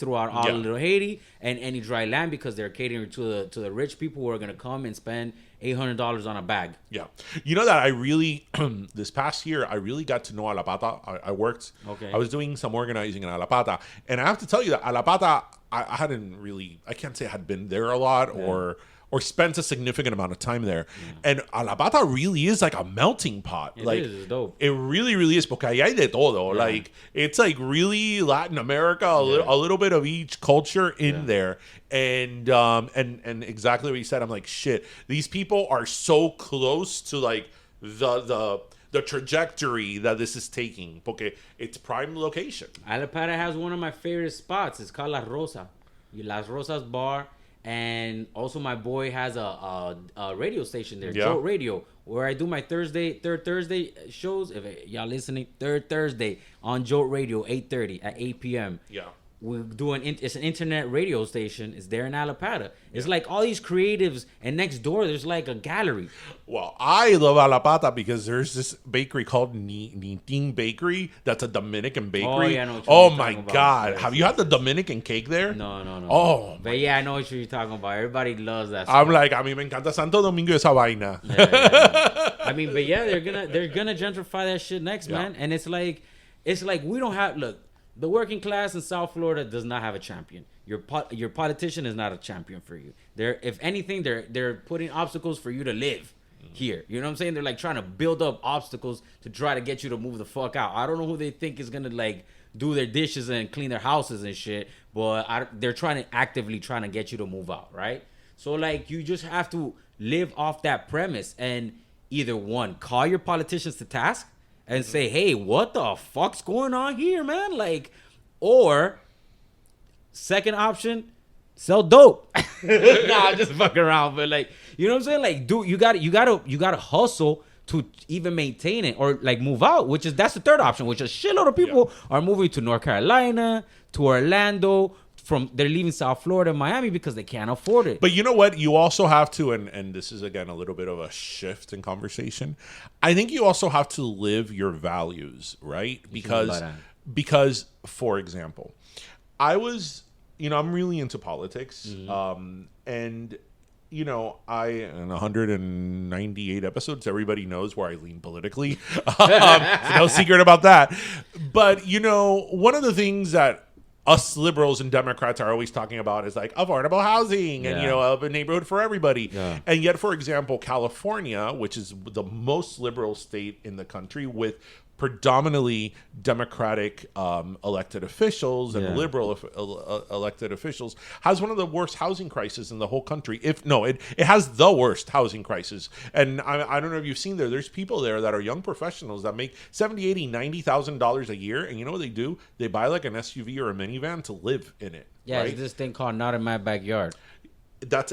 throughout all of Little Haiti and any dry land, because they're catering to the rich people who are gonna come and spend $800 on a bag. Yeah, that I really this past year I really got to know Allapattah. I worked. Okay. I was doing some organizing in Allapattah, and I have to tell you that Allapattah, I hadn't really. I can't say I had been there a lot or spent a significant amount of time there. And Allapattah really is like a melting pot. It's dope. It really, really is. Porque ahí hay de todo. Yeah. Like, it's like really Latin America, a little bit of each culture in there. And exactly what you said. I'm like, shit, these people are so close to like the trajectory that this is taking. Porque it's prime location. Allapattah has one of my favorite spots. It's called Las Rosas Bar. And also my boy has a radio station there, Jolt Radio, where I do my third Thursday shows. If y'all listening, third Thursday on Jolt Radio, 8:30 at 8 p.m. Yeah. We're doing it's an internet radio station. It's there in Allapattah. It's like all these creatives, and next door there's like a gallery. Well, I love Allapattah because there's this bakery called Nitin Bakery. That's a Dominican bakery. Oh, yeah, I know what oh you're my talking God. about. Have you had the Dominican cake there? No. Oh. But yeah, I know what you're talking about. Everybody loves that. I'm like, a mí me encanta Santo Domingo esa vaina. Yeah. I mean, but yeah, they're gonna gentrify that shit next, man. And it's like we don't have, look, the working class in South Florida does not have a champion. Your politician is not a champion for you. If anything, they're putting obstacles for you to live here. You know what I'm saying? They're like trying to build up obstacles to try to get you to move the fuck out. I don't know who they think is gonna like do their dishes and clean their houses and shit, but they're actively trying to get you to move out, right? So like you just have to live off that premise and either one, call your politicians to task and say, hey, what the fuck's going on here, man? Like, or second option, sell dope. Nah, I'm just fucking around. But like, you know what I'm saying? Like, dude, you gotta hustle to even maintain it or like move out, that's the third option, which a shitload of people are moving to North Carolina, to Orlando. They're leaving South Florida and Miami because they can't afford it. But you know what? You also have to, and this is again a little bit of a shift in conversation. I think you also have to live your values, right? Because for example, I'm really into politics, and in 198 episodes, everybody knows where I lean politically. No secret about that. But one of the things that us liberals and Democrats are always talking about is like affordable housing and a neighborhood for everybody. Yeah. And yet, for example, California, which is the most liberal state in the country with predominantly Democratic elected officials and liberal elected officials, has one of the worst housing crises in the whole country. It has the worst housing crisis. And I don't know if you've seen there's people there that are young professionals that make $70,000, $80,000, $90,000 a year. And you know what they do? They buy like an SUV or a minivan to live in it. Yeah, right? It's this thing called Not in My Backyard. That's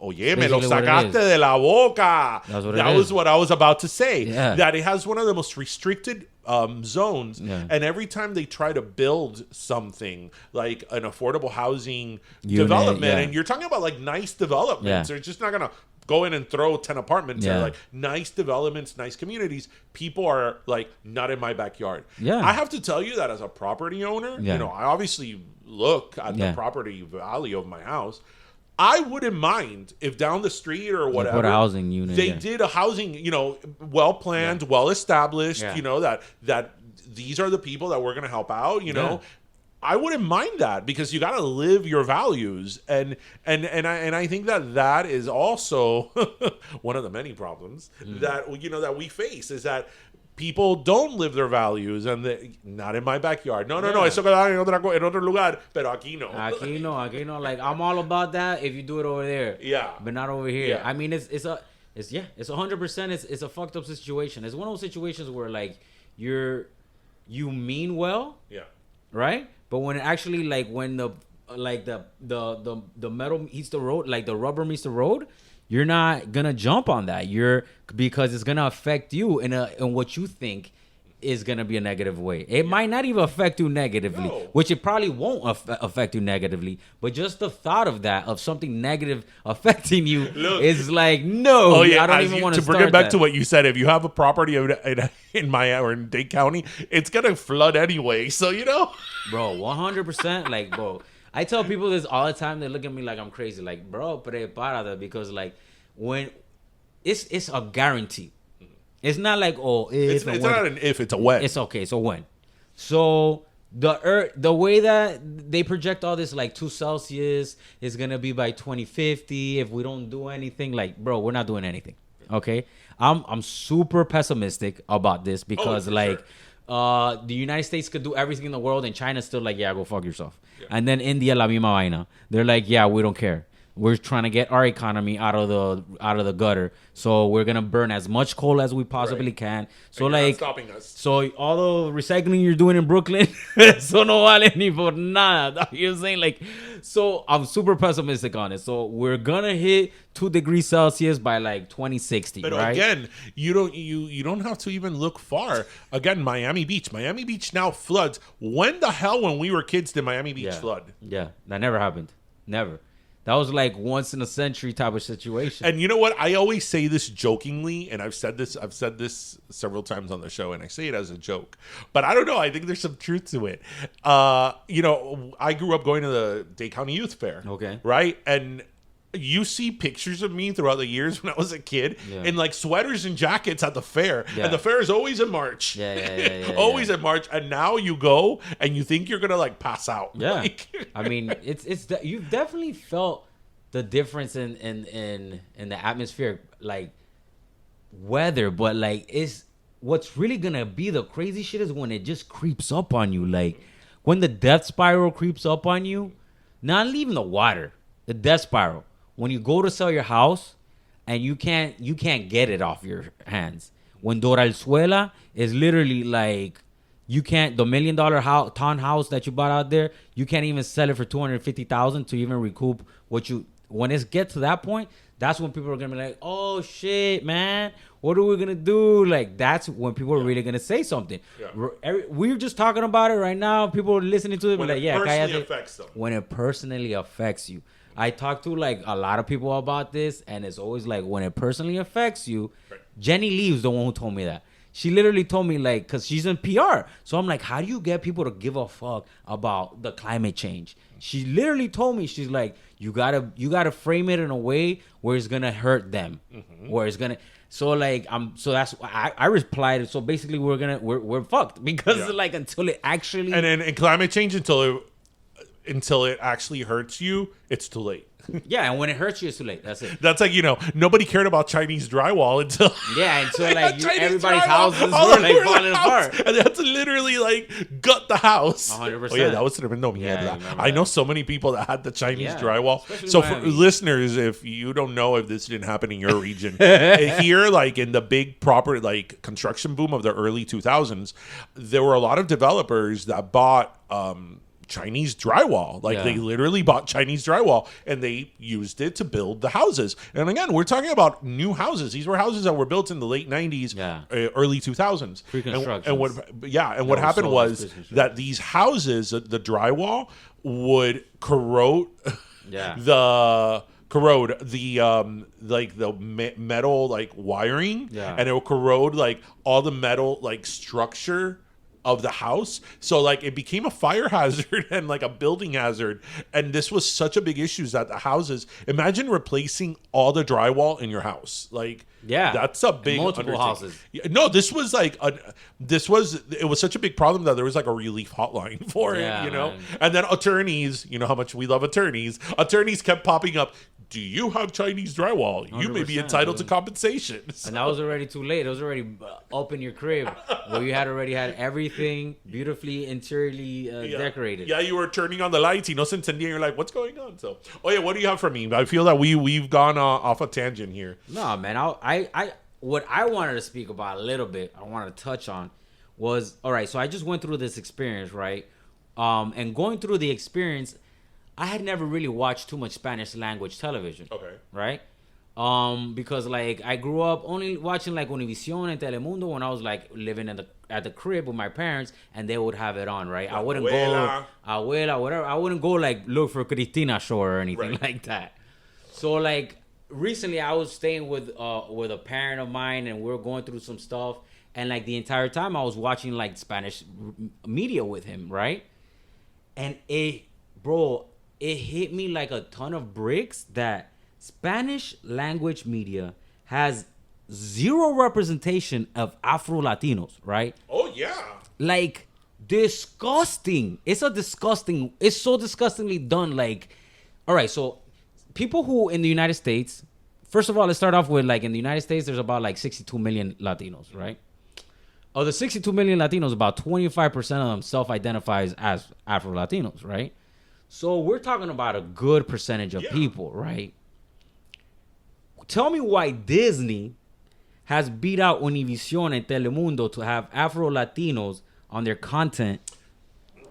oye, me lo sacaste de la boca. That was what I was about to say. Yeah. That it has one of the most restricted zones, and every time they try to build something like an affordable housing development, and you're talking about like nice developments, they're just not gonna go in and throw 10 apartments there. Like nice developments, nice communities. People are like, not in my backyard. Yeah, I have to tell you that as a property owner, I obviously look at the property value of my house. I wouldn't mind if down the street or whatever, put a housing unit, they did a housing, well planned, well established, that these are the people that we're going to help out, I wouldn't mind that because you got to live your values. And I think that is also one of the many problems that we face is that people don't live their values and not in my backyard. No, eso queda en otro lugar, pero aquí no. Aquí no. Like, I'm all about that if you do it over there. Yeah. But not over here. Yeah. I mean, it's 100%. It's a fucked up situation. It's one of those situations where like you mean well. Yeah. Right? But when it actually when the metal meets the road, like the rubber meets the road, you're not gonna jump on that. Because it's gonna affect you in what you think is gonna be a negative way. It might not even affect you negatively, which it probably won't affect you negatively. But just the thought of something negative affecting you is like, no. I don't even want to bring it back to what you said. If you have a property in Miami or in Dade County, it's gonna flood anyway. So bro, 100%. Like, bro. I tell people this all the time. They look at me like I'm crazy. Like, bro, prepárate, because like when it's a guarantee. It's not like it's not an if, it's a when. It's okay. It's a when. So the way that they project all this, like 2 Celsius is gonna be by 2050 if we don't do anything. Like, bro, we're not doing anything. Okay, I'm super pessimistic about this because the United States could do everything in the world and China's still like, yeah, go fuck yourself. Yeah. And then India, la misma vaina. They're like, yeah, we don't care. We're trying to get our economy out of the gutter, so we're gonna burn as much coal as we possibly can. So like, stopping us. So all the recycling you're doing in Brooklyn, so no vale ni por nada. You know what I'm saying? Like, so I'm super pessimistic on it. So we're gonna hit 2 degrees Celsius by like 2060. But right? Again, you don't have to even look far. Again, Miami Beach now floods. When we were kids did Miami Beach flood? Yeah, that never happened. Never. That was like once in a century type of situation. And you know what? I always say this jokingly, and I've said this several times on the show, and I say it as a joke. But I don't know. I think there's some truth to it. I grew up going to the Dade County Youth Fair. Okay. Right? And you see pictures of me throughout the years when I was a kid in like sweaters and jackets at the fair. Yeah. And the fair is always in March. Always in March. And now you go and you think you're going to like pass out. Yeah. Like, I mean, you've definitely felt the difference in the atmosphere, like weather, but like what's really going to be the crazy shit is when it just creeps up on you. Like when the death spiral creeps up on you, not leaving the water, the death spiral. When you go to sell your house and you can't get it off your hands. When Doralzuela is literally like you can't, the $1 million townhouse that you bought out there, you can't even sell it for $250,000 to even recoup what you, when it gets to that point, that's when people are going to be like, oh shit, man, what are we going to do? Like, that's when people are really going to say something. Yeah. We're just talking about it right now. People are listening to it. When like, it yeah, personally affects them. When it personally affects you. I talk to like a lot of people about this, and it's always like, when it personally affects you. Right. Jenny Lee's the one who told me that. She literally told me, like, because she's in PR. So I'm like, how do you get people to give a fuck about the climate change? She literally told me, she's like, you gotta frame it in a way where it's gonna hurt them, where it's gonna. So like so that's why I replied. So basically, we're fucked because like until it actually and climate change until it actually hurts you, it's too late. Yeah, and when it hurts you, it's too late. That's it. That's like, nobody cared about Chinese drywall until like everybody's houses were like falling apart, and they had to literally like gut the house. 100%. Oh yeah, that was I know so many people that had the Chinese drywall. Especially So Miami. for listeners, if you don't know if this didn't happen in your region, here like in the big proper like construction boom of the early 2000s, there were a lot of developers that bought Chinese drywall. Like they literally bought Chinese drywall and they used it to build the houses. And again, we're talking about new houses. These were houses that were built in the late 90s, early 2000s. Pre-construction. What happened was that these houses, the drywall would corrode the metal like wiring, and it will corrode like all the metal like structure of the house. So like it became a fire hazard and like a building hazard. And this was such a big issue that the houses, imagine replacing all the drywall in your house. Like, that's a big multiple houses. No, it was such a big problem that there was like a relief hotline for it, man. And then attorneys, you know how much we love attorneys kept popping up. Do you have Chinese drywall? You may be entitled to compensation. So. And that was already too late. It was already up in your crib where you had already had everything beautifully interiorly decorated. Yeah, you were turning on the lights. No se entendía. You're like, what's going on? So, what do you have for me? I feel that we've gone off a tangent here. No, man. I what I wanted to speak about a little bit, I wanted to touch on was, all right, so I just went through this experience, right? And going through the experience, I had never really watched too much Spanish language television. Okay. Right? Because like I grew up only watching like Univision and Telemundo when I was like living at the crib with my parents, and they would have it on, right? I wouldn't go Abuela, whatever. I wouldn't go like look for Cristina show or anything like that. So like recently I was staying with a parent of mine, and we were going through some stuff, and like the entire time I was watching like Spanish media with him, right? And it hit me like a ton of bricks that Spanish language media has zero representation of Afro-Latinos, right? Oh, yeah. Like, disgusting. It's so disgustingly done. Like, all right, so people who in the United States, first of all, let's start off with like in the United States, there's about like 62 million Latinos, right? Of the 62 million Latinos, about 25% of them self-identifies as Afro-Latinos, right? So we're talking about a good percentage of people, right? Tell me why Disney has beat out Univision and Telemundo to have Afro-Latinos on their content.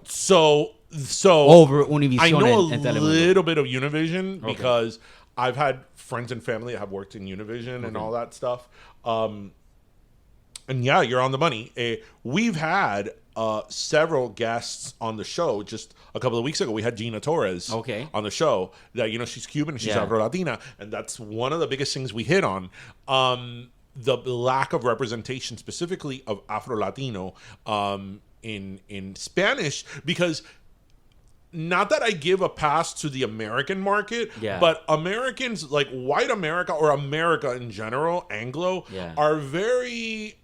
So over Univision I know and a Telemundo. little bit of Univision because I've had friends and family that have worked in Univision and all that stuff. And yeah, you're on the money. We've had several guests on the show. Just a couple of weeks ago, we had Gina Torres on the show. That she's Cuban and she's Afro-Latina, and that's one of the biggest things we hit on. The lack of representation, specifically of Afro-Latino, in Spanish, because. Not that I give a pass to the American market, but Americans, like white America or America in general, Anglo, are very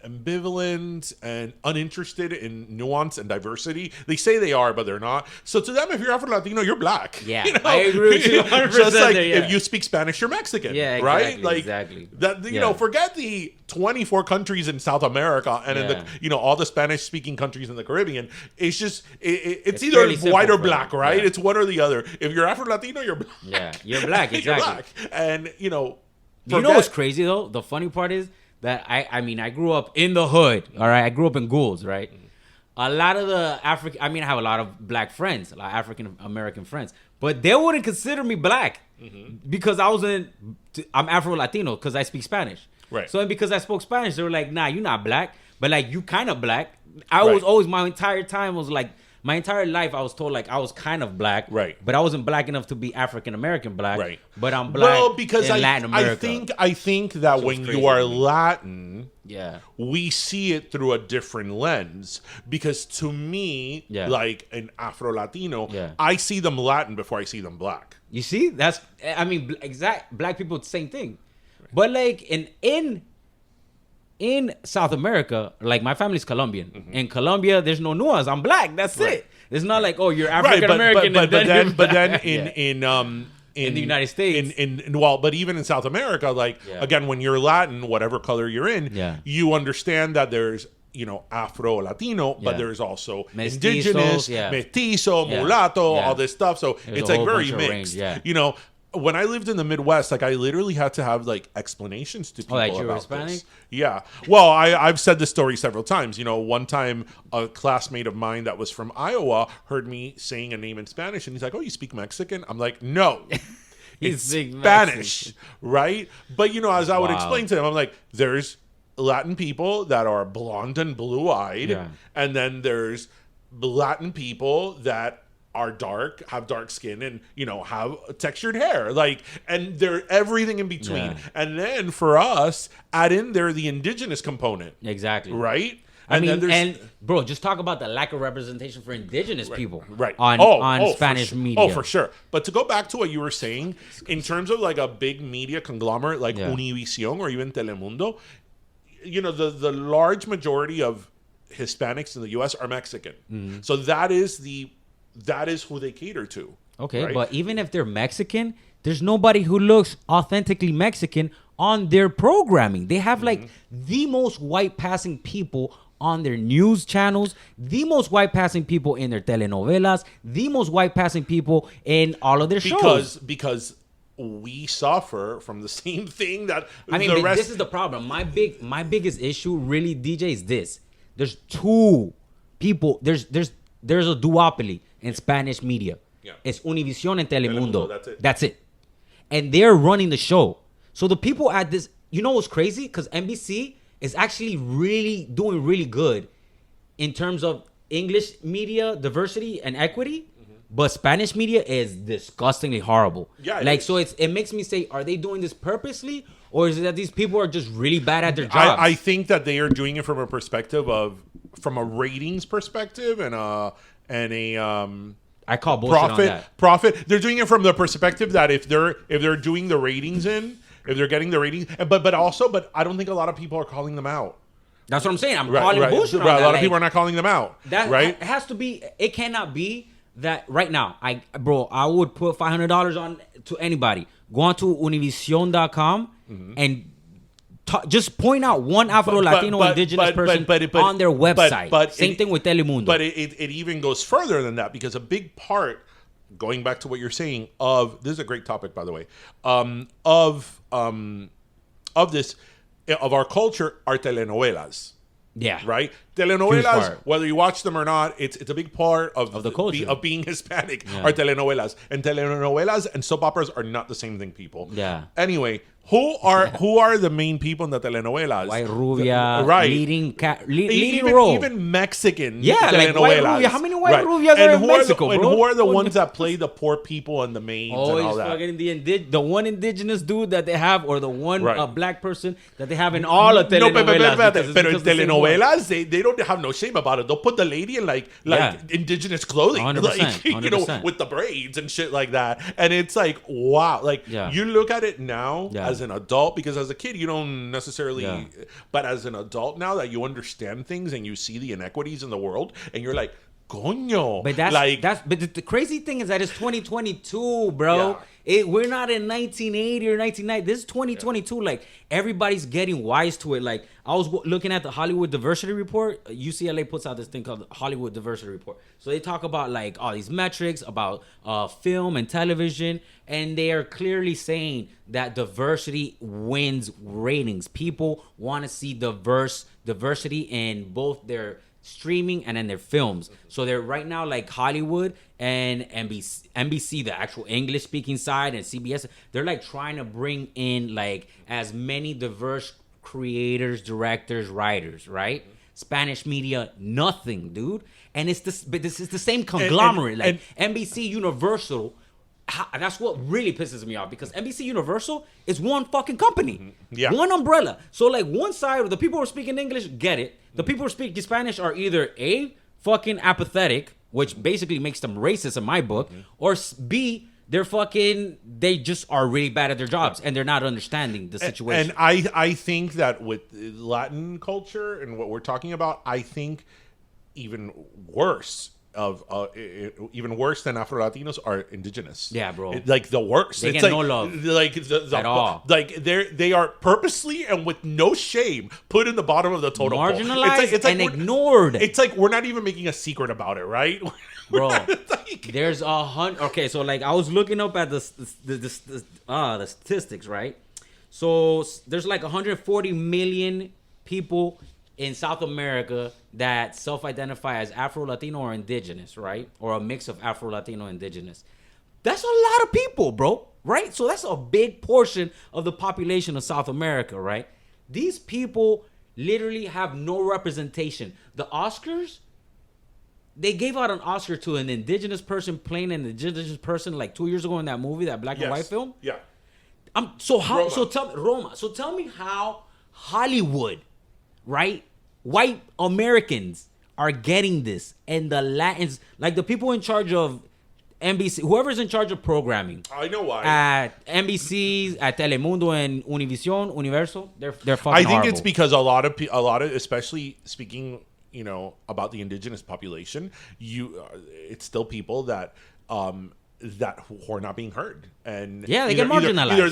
ambivalent and uninterested in nuance and diversity. They say they are, but they're not. So to them, if you're Afro-Latino, you're black. Yeah, I agree with you 100%. Just like there, if you speak Spanish, you're Mexican. Yeah, right? Like, exactly. That, you know, forget the 24 countries in South America and in the, all the Spanish-speaking countries in the Caribbean. It's just, it's either white or black, right? Yeah. It's one or the other. If you're Afro-Latino, you're black. Yeah, you're black, exactly. You're black. And, you know what's crazy, though? The funny part is, that I mean, I grew up in the hood. All right, I grew up in Goulds, right? A lot of the African, I mean, I have a lot of black friends, a lot of African American friends, but they wouldn't consider me black because I'm Afro Latino because I speak Spanish. Right. So because I spoke Spanish, they were like, "Nah, you're not black," but like you kind of black. I was always my entire life I was told like I was kind of black, right? But I wasn't black enough to be African American black, right? But I'm black. Well, because in Latin America. I think that so when you are Latin, we see it through a different lens. Because to me, like an Afro Latino, I see them Latin before I see them black. You see, black people same thing, but like in South America, like my family's Colombian. In Colombia, there's no nuance. I'm black. That's it. It's not like, oh, you're African American. But then in the United States, but even in South America, like again, when you're Latin, whatever color you're in, you understand that there's Afro Latino, but there's also indigenous, mestizo, mulatto, all this stuff. So it's like very mixed. When I lived in the Midwest, like I literally had to have like explanations to people that you were about Hispanic? this. Yeah. Well, I've said this story several times. One time a classmate of mine that was from Iowa heard me saying a name in Spanish, and he's like, "Oh, you speak Mexican?" I'm like, "No." It's Spanish, right? But as I would explain to him, I'm like, there's Latin people that are blonde and blue-eyed, and then there's Latin people that are dark, have dark skin, and have textured hair, and they're everything in between. And then for us, add in there the indigenous component, exactly, right? And bro, just talk about the lack of representation for indigenous people, right? On Spanish media. Oh, for sure. But to go back to what you were saying, in terms of like a big media conglomerate like Univision or even Telemundo, the large majority of Hispanics in the U.S. are Mexican, so that is who they cater to. Okay, right? But even if they're Mexican, there's nobody who looks authentically Mexican on their programming. They have like the most white passing people on their news channels, the most white passing people in their telenovelas, the most white passing people in all of their shows. Because we suffer from the same thing that this is the problem. My biggest issue really, DJ, is this. There's two people. There's a duopoly in Spanish media. Yeah. It's Univision and Telemundo. That's it. And they're running the show. So the people at this, what's crazy? Because NBC is actually doing really good in terms of English media diversity and equity. But Spanish media is disgustingly horrible. Yeah, so it makes me say, are they doing this purposely, or is it that these people are just really bad at their jobs? I think that they are doing it from a ratings perspective and I call bullshit on that. Profit. They're doing it from the perspective that if they're doing the ratings if they're getting the ratings, but I don't think a lot of people are calling them out. That's what I'm saying. I'm calling bullshit on that. A lot of people are not calling them out. Right? It has to be. It cannot be that right now. I would put $500 on to anybody. Go on to Univision.com and just point out one Afro Latino indigenous person on their website. Same thing with Telemundo. But it even goes further than that, because a big part, going back to what you're saying, this is a great topic, by the way, of our culture are telenovelas. Yeah. Right? Telenovelas, whether you watch them or not, it's a big part of the culture of being Hispanic, are telenovelas. And telenovelas and soap operas are not the same thing, people. Yeah. Anyway, who are the main people in the telenovelas? White Rubia, right? leading role. Even Mexican telenovelas. Like White Rubia. How many White Rubias are in Mexico, bro? And who are the ones that play the poor people and the maids and all that? The one indigenous dude that they have, or the one black person that they have in all of telenovelas. But in telenovelas, they don't have no shame about it. They'll put the lady in like indigenous clothing, 100%, with the braids and shit like that. And it's like, wow, you look at it now as an adult, because as a kid you don't necessarily, but as an adult now that you understand things and you see the inequities in the world, and you're like, coño. But but the crazy thing is that it's 2022, bro. We're not in 1980 or 1990. This is 2022. Like, everybody's getting wise to it. Like, I was looking at the Hollywood Diversity Report. UCLA puts out this thing called the Hollywood Diversity Report. So they talk about, like, all these metrics about film and television. And they are clearly saying that diversity wins ratings. People want to see diversity in both their streaming and in their films. So they're right now, like, Hollywood and NBC, the actual English speaking side, and CBS, they're like trying to bring in like as many diverse creators, directors, writers, right? Spanish media, nothing, dude. And it's this, but this is the same conglomerate, like NBC Universal. That's what really pisses me off, because NBC Universal is one fucking company, one umbrella. So like, one side, the people who are speaking English get it. The people who speak Spanish are either A, fucking apathetic, which basically makes them racist in my book, or B, they just are really bad at their jobs and they're not understanding the situation. And I think that with Latin culture and what we're talking about, I think even worse even worse than Afro-Latinos are indigenous. Yeah, bro. Like the worst. They it's get like, no love like at all. Like they are purposely and with no shame put in the bottom of the totem pole. Marginalized it's like and ignored. It's like we're not even making a secret about it, right? Bro, there's 100. Okay, so like, I was looking up at the statistics, right? So there's like 140 million people in South America that self-identify as Afro-Latino or indigenous, right? Or a mix of Afro-Latino and indigenous. That's a lot of people, bro, right? So that's a big portion of the population of South America, right? These people literally have no representation. The Oscars, they gave out an Oscar to an indigenous person playing an indigenous person like 2 years ago in that movie, that black and white film. Yeah. Tell me how Hollywood, right? White Americans are getting this, and the Latins, like the people in charge of NBC, whoever's in charge of programming. I know why. At NBC, at Telemundo, and Univision, Universal, they're fucking I think horrible. it's because a lot of, especially speaking, about the indigenous population, it's still people that who are not being heard, and they get marginalized. Either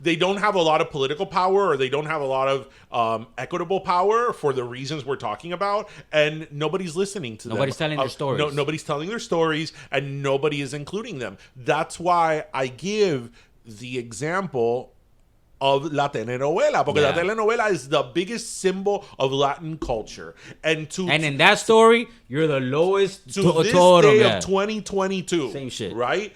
they don't have a lot of political power, or they don't have a lot of equitable power for the reasons we're talking about, and nobody's listening to them. Nobody's telling their stories. Nobody's telling their stories, and nobody is including them. That's why I give the example of la telenovela, because la telenovela is the biggest symbol of Latin culture, and in that story, you're the lowest to this totem, day of 2022. Same shit, right?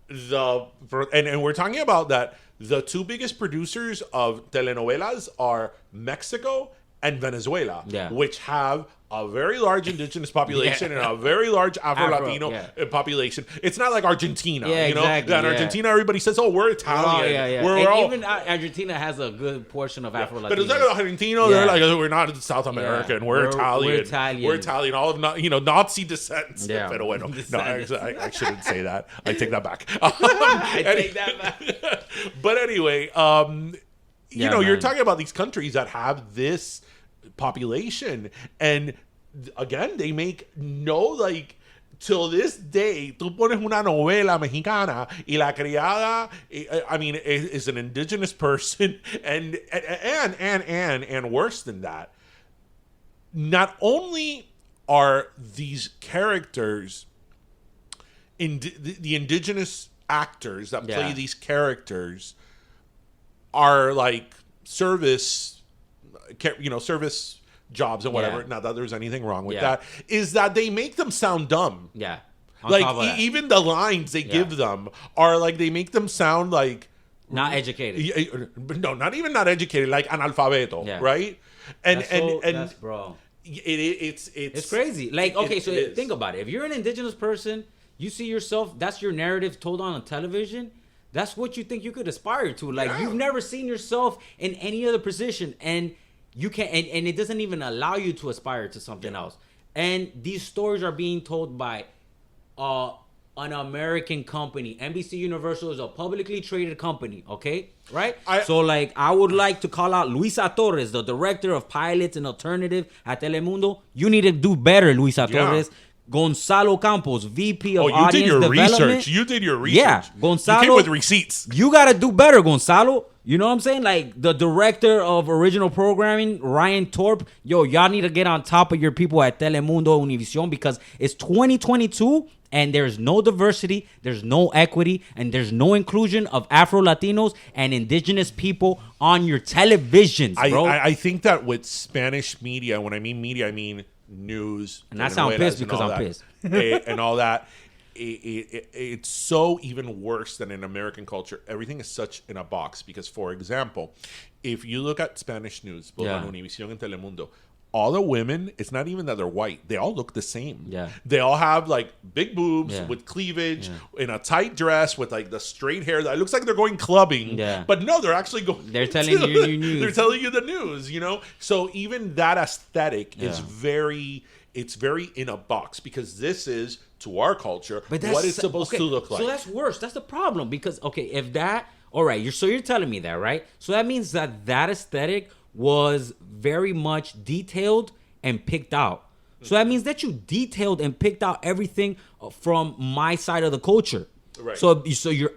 And we're talking about that. The two biggest producers of telenovelas are Mexico and Venezuela, which have a very large indigenous population and a very large Afro-Latino population. It's not like Argentina, exactly, In Argentina, everybody says, "Oh, we're Italian." Even Argentina has a good portion of Afro-Latino. But it's like Argentina, they're like, "We're not South American. We're Italian. We're Italian. All of Nazi descent." Pero bueno, no, I shouldn't say that. I take that back. I take that back. But anyway, you're talking about these countries that have this population, and again, they make till this day, tú pones una novela mexicana y la criada, is an indigenous person, and worse than that, not only are these characters the indigenous actors that play these characters are like service jobs and whatever. Not that there's anything wrong with that. Is that they make them sound dumb. Yeah. Like even the lines they give them are like, they make them sound like not educated. No, not even not educated, like analfabeto, right? And bro. It's crazy. Like, okay, so think about it. If you're an indigenous person, you see yourself, that's your narrative told on television. That's what you think you could aspire to. Like, you've never seen yourself in any other position, and you can't, and it doesn't even allow you to aspire to something else. And these stories are being told by an American company. NBC Universal is a publicly traded company, okay? Right? I would like to call out Luisa Torres, the director of pilots and alternative at Telemundo. You need to do better, Luisa Torres. Gonzalo Campos, VP of Oh, you Audience did your Development. research. You did your research. Yeah, Gonzalo. You came with receipts. You got to do better, Gonzalo. You know what I'm saying? Like the director of original programming, Ryan Torp. Yo, y'all need to get on top of your people at Telemundo, Univision, because it's 2022 and there's no diversity, there's no equity, and there's no inclusion of Afro-Latinos and indigenous people on your televisions, bro. I think that with Spanish media, when I mean media, I mean news. And I sound pissed because I'm pissed. And all that. It's so even worse than in American culture. Everything is such in a box because, for example, if you look at Spanish news, both on Univision and Telemundo, all the women, it's not even that they're white. They all look the same. Yeah. They all have like big boobs with cleavage in a tight dress with like the straight hair. That looks like they're going clubbing. Yeah. But no, they're actually going. They're telling you new news. They're telling you the news, you know? So even that aesthetic is very, it's very in a box because this is, to our culture, what it's supposed to look like. So that's worse. That's the problem because, if that, all right, you're telling me that, right? So that means that aesthetic was very much detailed and picked out. So that means that you detailed and picked out everything from my side of the culture. Right. So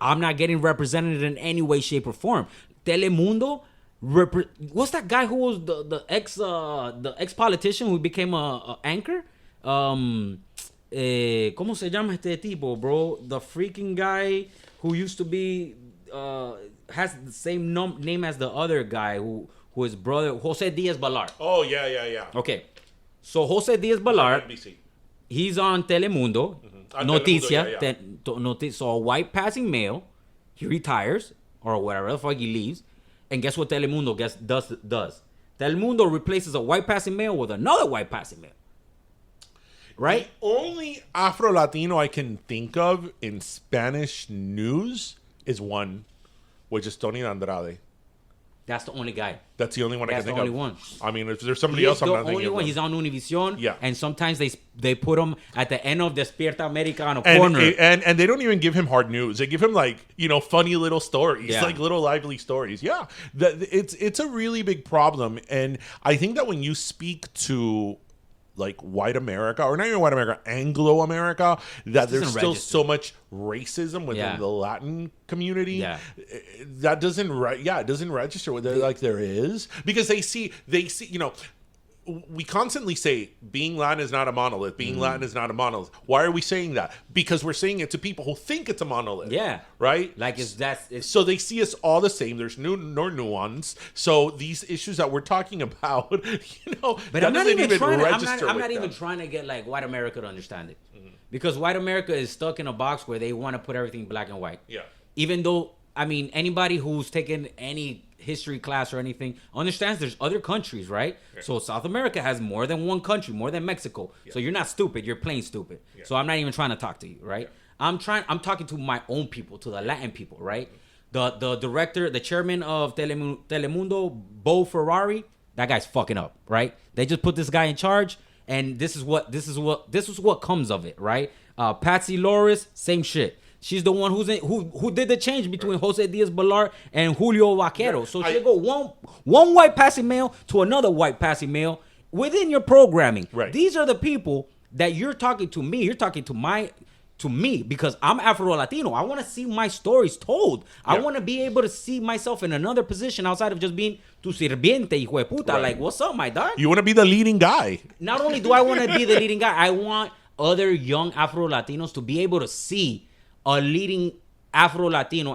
I'm not getting represented in any way, shape, or form. Telemundo, what's that guy who was the ex politician who became a anchor? ¿Cómo se llama este tipo, bro? The freaking guy who used to be has the same name as the other guy who his brother, Jose Diaz-Balart. Oh, yeah. Okay. So Jose Diaz-Balart, he's on Telemundo. Noticia. Telemundo, So a white passing male, he retires or whatever the fuck he leaves. And guess what Telemundo does? Telemundo replaces a white passing male with another white passing male. Right? The only Afro-Latino I can think of in Spanish news is one, which is Tony Andrade. That's the only guy. That's the only one I can think of. That's the only one. I mean, if there's somebody else, I'm not thinking of. He's on Univision. Yeah. And sometimes they put him at the end of Despierta America on a and, corner. And they don't even give him hard news. They give him like, funny little stories, Yeah. like little lively stories. Yeah. It's a really big problem. And I think that when you speak to like white America, or not even white America, Anglo America, that there's still so much racism within the Latin community. Yeah. That doesn't it doesn't register with like there is, because they see we constantly say being Latin is not a monolith. Being Latin is not a monolith. Why are we saying that? Because we're saying it to people who think it's a monolith. Yeah. Right? Like so they see us all the same. There's no nuance. So these issues that we're talking about, But I'm not even trying to get like white America to understand it. Because white America is stuck in a box where they want to put everything black and white. Yeah. Even though, anybody who's taken any history class or anything understands there's other countries, right? Yeah. So South America has more than one country, more than Mexico. Yeah. So you're not stupid, you're plain stupid. Yeah. So I'm not even trying to talk to you, right? Yeah. I'm talking to my own people, to the Latin people, right? The director, the chairman of Telemundo, Bo Ferrari, that guy's fucking up, right? They just put this guy in charge, and this is what comes of it, right? Patsy Loris, same shit. She's the one who did the change between Jose Diaz-Balart and Julio Vaquero. Yeah, so she'll go one white passing male to another white passing male within your programming. Right. These are the people that you're talking to me. You're talking to me because I'm Afro-Latino. I want to see my stories told. Yeah. I want to be able to see myself in another position outside of just being tu sirviente, hijo de puta. Right. Like, what's up, my dog? You want to be the leading guy. Not only do I want to be the leading guy, I want other young Afro-Latinos to be able to see a leading Afro-Latino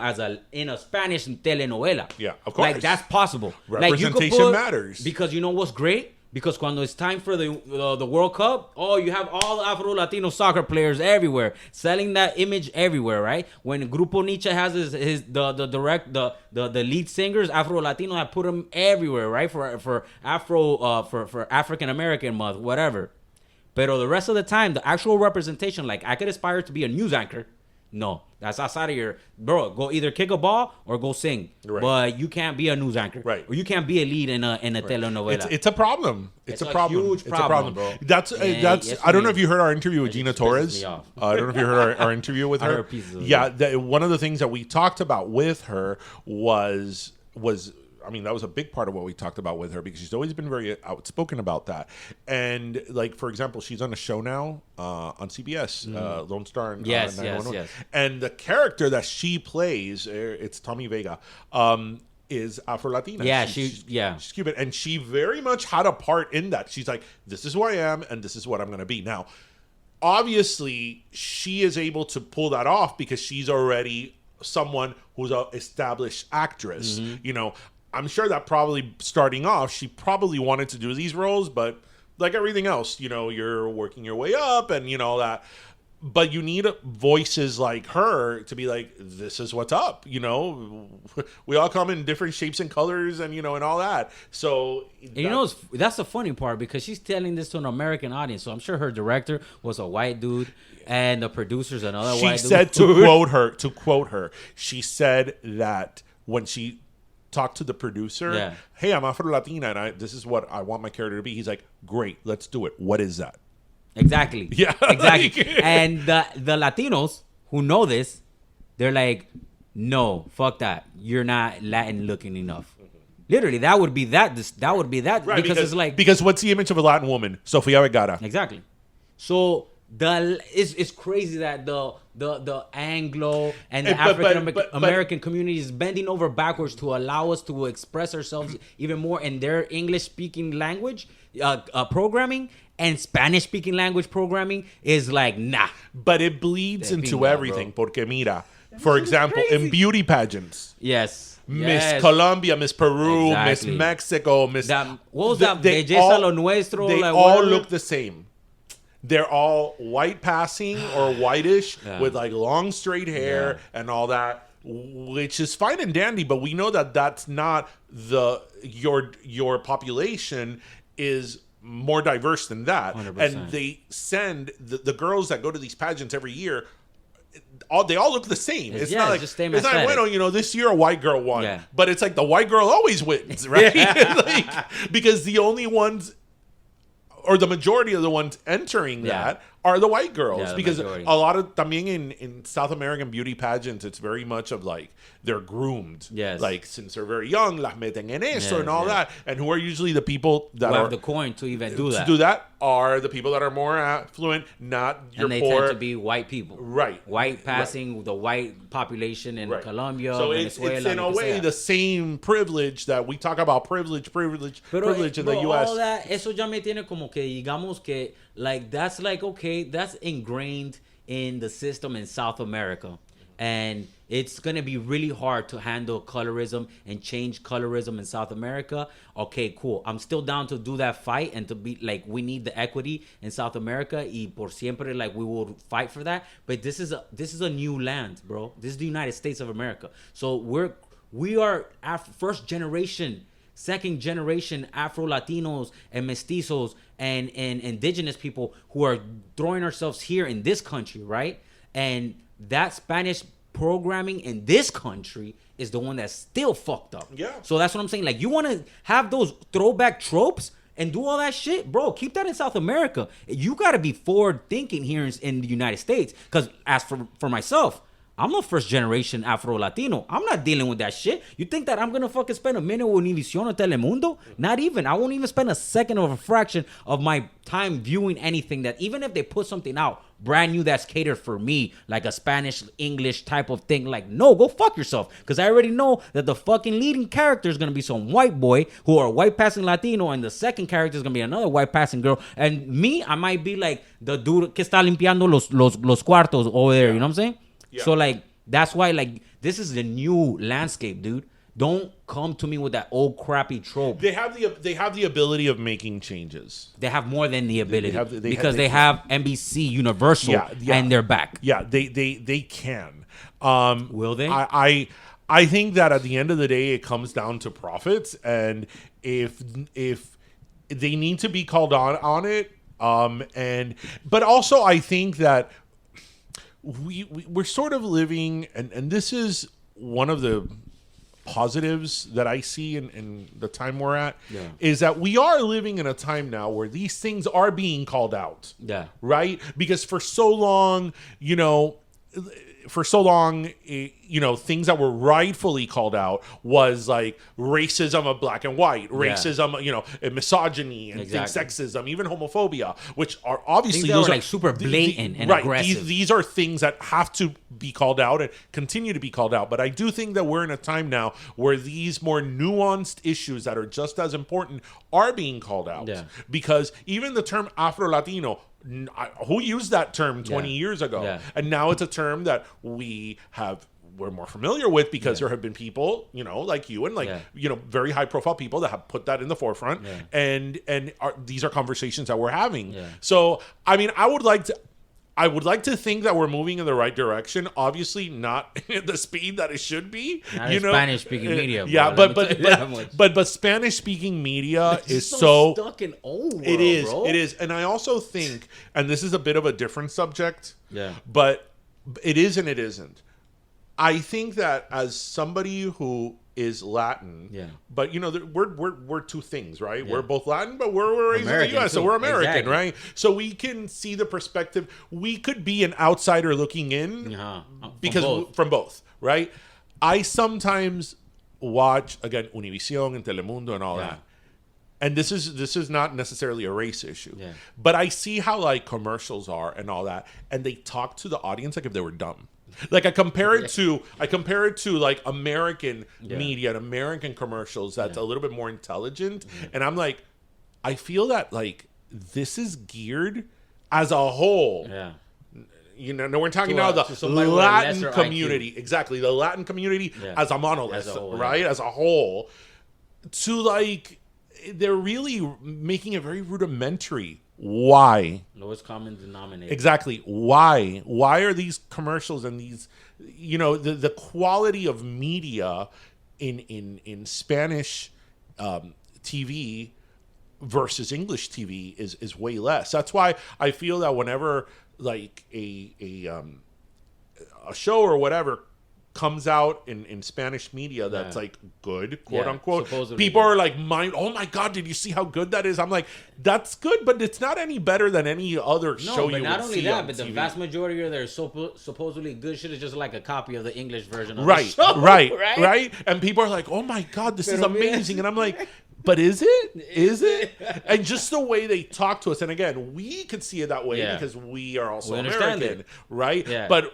in a Spanish telenovela. Yeah, of course. Like, that's possible. Representation matters. Because you know what's great? Because when it's time for the World Cup, you have all the Afro-Latino soccer players everywhere, selling that image everywhere, right? When Grupo Nietzsche has the lead singers, Afro-Latino, I put them everywhere, right? For African American month, whatever. But the rest of the time, the actual representation, like I could aspire to be a news anchor. No, that's outside of your bro. Go either kick a ball or go sing. Right. But you can't be a news anchor, right? Or you can't be a lead in a telenovela. It's a problem. It's a problem. Huge problem, bro. That's. I don't know if you heard our interview with Gina Torres. I don't know if you heard our interview with her. One of the things that we talked about with her was I mean, that was a big part of what we talked about with her because she's always been very outspoken about that. And like, for example, she's on a show now on CBS, Lone Star. And, Yes. And the character that she plays, it's Tommy Vega, is Afro-Latina. Yeah, she's Cuban. And she very much had a part in that. She's like, this is who I am and this is what I'm going to be. Now, obviously, she is able to pull that off because she's already someone who's an established actress. You know, I'm sure that probably starting off, she probably wanted to do these roles, but like everything else, you know, you're working your way up and you know that. But you need voices like her to be like, this is what's up. You know, we all come in different shapes and colors and, you know, and all that. So, and you know, that's the funny part because she's telling this to an American audience. So I'm sure her director was a white dude and the producer's another white dude. She said to quote her, she said that when she talked to the producer, hey, I'm Afro-Latina and this is what I want my character to be. He's like, great, let's do it. What is that? Exactly. Yeah. Exactly. And the Latinos who know this, they're like, no, fuck that. You're not Latin looking enough. Literally, that would be that. Right, because it's like, because what's the image of a Latin woman? Sofia Vergara. Exactly. So it's crazy that the Anglo and the African American community is bending over backwards to allow us to express ourselves even more in their English speaking language programming. And Spanish-speaking language programming is like, nah. But it bleeds into everything. Bro. Porque mira, for example, in beauty pageants. Yes. Miss Colombia, Miss Peru, Miss Mexico, Miss... what was that? Belleza lo nuestro. They all look the same. They're all white passing or whitish with like long straight hair and all that, which is fine and dandy. But we know that that's not your population is more diverse than that. 100%. And they send the girls that go to these pageants every year, they all look the same. It's not like, just same it's not, bueno, you know, this year a white girl won. Yeah. But it's like the white girl always wins, right? Like, because the only ones, or the majority of the ones entering that are the white girls. Because majority. a lot of, también in South American beauty pageants, it's very much of like, they're groomed. Yes. Like, since they're very young, las meten en eso and all that. And who are usually the people that have the coin to even do that. To do that are the people that are more affluent, not your and they poor. tend to be white people. Right. White passing the white population in Colombia, so Venezuela. it's in a way the same privilege that we talk about privilege in the U.S. All that, eso ya me tiene como que digamos que like that's like okay, that's ingrained in the system in South America. And it's going to be really hard to handle colorism and change colorism in South America. Okay, cool. I'm still down to do that fight and to be like, we need the equity in South America. Y por siempre, like, we will fight for that. But this is a new land, bro. This is the United States of America. So we are first generation, second generation Afro-Latinos and mestizos and indigenous people who are throwing ourselves here in this country, right? And that Spanish programming in this country is the one that's still fucked up. Yeah. So that's what I'm saying. Like, you want to have those throwback tropes and do all that shit, bro, keep that in South America. You got to be forward thinking here in the United States. Because as for myself, I'm a first generation Afro-Latino. I'm not dealing with that shit. You think that I'm going to fucking spend a minute with Univision or Telemundo? Not even. I won't even spend a second of a fraction of my time viewing anything that, even if they put something out brand new that's catered for me, like a Spanish, English type of thing, like, no, go fuck yourself. Because I already know that the fucking leading character is going to be some white boy who are white passing Latino, and the second character is going to be another white passing girl. And me, I might be like the dude que está limpiando los cuartos over there. You know what I'm saying? Yeah. So, like, that's why, like, this is the new landscape, dude. Don't come to me with that old crappy trope. They have the ability of making changes. They have more than the ability they have NBC Universal and they're back. Yeah, they can. Will they? I think that at the end of the day, it comes down to profits, and if they need to be called on it, but also I think that we're sort of living, and this is one of the positives that I see in the time we're at, is that we are living in a time now where these things are being called out. Yeah. Right? Because for so long, you know, for so long, things that were rightfully called out was like racism of black and white, racism, and misogyny and sexism, even homophobia, which are obviously things that those are are like super blatant and right. aggressive. These are things that have to be called out and continue to be called out. But I do think that we're in a time now where these more nuanced issues that are just as important are being called out. Yeah. Because even the term Afro-Latino, who used that term 20 years ago? Yeah. And now it's a term that we're more familiar with because there have been people, like you and very high profile people that have put that in the forefront. Yeah. And these are conversations that we're having. Yeah. So, I mean, I would like to think that we're moving in the right direction. Obviously, not at the speed that it should be. Not Spanish-speaking media. Yeah, but Spanish-speaking media is so stuck in old world, it is, bro. It is, and I also think, and this is a bit of a different subject. Yeah. But it is and it isn't. I think that as somebody who is Latin, but we're two things, right? Yeah. We're both Latin, but we're raised in the U.S., so we're American, right? So we can see the perspective. We could be an outsider looking in because from both, right? I sometimes watch again Univision and Telemundo and all that, and this is not necessarily a race issue, but I see how like commercials are and all that, and they talk to the audience like if they were dumb. Like I compare it to like American media and American commercials that's a little bit more intelligent, and I'm like, I feel that like this is geared as a whole. Yeah. No, we're talking now the Latin community, exactly the Latin community as a monolith, right? As a whole, to like they're really making it very rudimentary. Why? Lowest common denominator. Exactly. Why? Why are these commercials and these, the quality of media in Spanish TV versus English TV is way less. That's why I feel that whenever like a show or whatever comes out in Spanish media that's like good, quote unquote, people are like, oh my God, did you see how good that is? I'm like, that's good, but it's not any better than any other show you would see. Not only that, but the vast majority of their supposedly good shit is just like a copy of the English version of the show. Right. And people are like, oh my God, this is amazing. And I'm like, but is it? Is it? And just the way they talk to us. And again, we could see it that way because we are also American, right? Yeah. But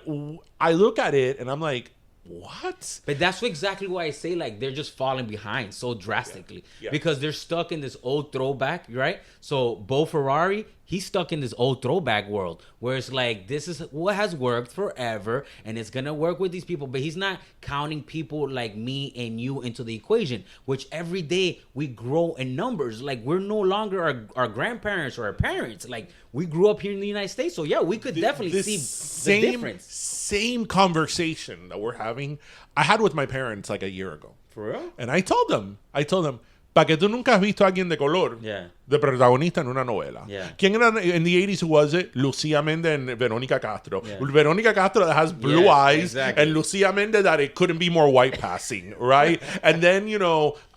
I look at it and I'm like, what? But that's exactly why I say like they're just falling behind so drastically because they're stuck in this old throwback, right? So Bo Ferrari, he's stuck in this old throwback world where it's like this is what has worked forever and it's gonna work with these people, but he's not counting people like me and you into the equation, which every day we grow in numbers. Like we're no longer our grandparents or our parents. Like we grew up here in the United States, so we could definitely see the difference. Same conversation that we're having, I had with my parents like a year ago. For real? And I told them, ¿para que tú nunca has visto a alguien de color de protagonista en una novela? ¿Quién era in the 80s? Who was it? Lucía Méndez and Verónica Castro. Verónica Castro that has blue eyes, and Lucía Méndez that it couldn't be more white passing, right? And then,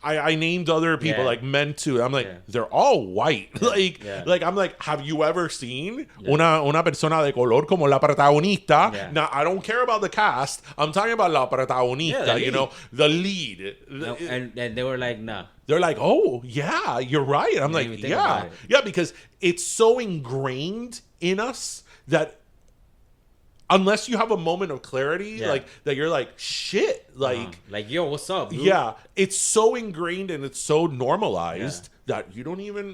I named other people like men too. I'm like, they're all white. Like I'm like, have you ever seen una persona de color como la protagonista? Now I don't care about the cast. I'm talking about la protagonista. The lead. No, and they were like, nah. They're like, oh yeah, you're right. I'm like, yeah, because it's so ingrained in us that unless you have a moment of clarity, like that, you're like, shit, like yo, what's up, dude? Yeah, it's so ingrained and it's so normalized that you don't even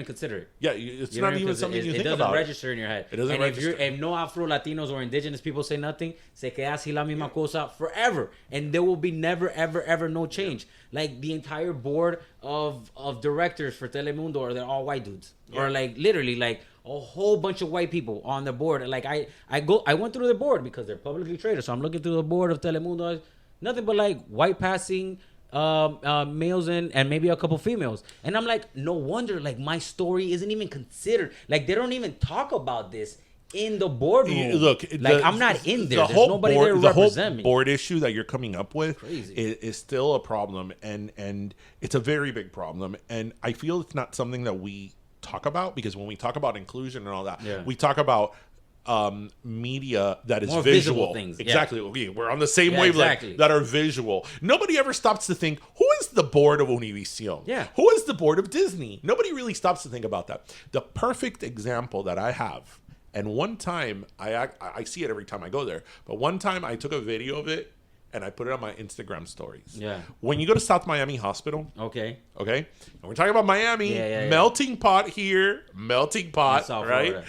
consider it. Yeah, it's not even something you think about. It doesn't register in your head. It doesn't register. If no Afro Latinos or indigenous people say nothing, se queda así la misma cosa forever, and there will be never ever no change. Like the entire board of directors for Telemundo they're all white dudes, or like literally like a whole bunch of white people on the board. Like I went through the board because they're publicly traded, so I'm looking through the board of Telemundo. Nothing but like white passing males and maybe a couple females, and I'm like, no wonder like my story isn't even considered. Like they don't even talk about this in the boardroom. Look, like I'm not in there. There's nobody there to represent me. The whole board issue that you're coming up with is still a problem, and it's a very big problem. And I feel it's not something that we talk about, because when we talk about inclusion and all that, we talk about media that is More visual. visible things, yeah. Exactly. Okay, we're on the same Yeah, wavelength exactly. that are visual. Nobody ever stops to think, who is the board of Univision? Yeah. Who is the board of Disney? Nobody really stops to think about that. The perfect example that I have, and one time, I see it every time I go there, but one time I took a video of it and I put it on my Instagram stories. Yeah. When you go to South Miami Hospital, Okay. okay, and we're talking about Miami, Yeah. melting pot here, melting pot, South right?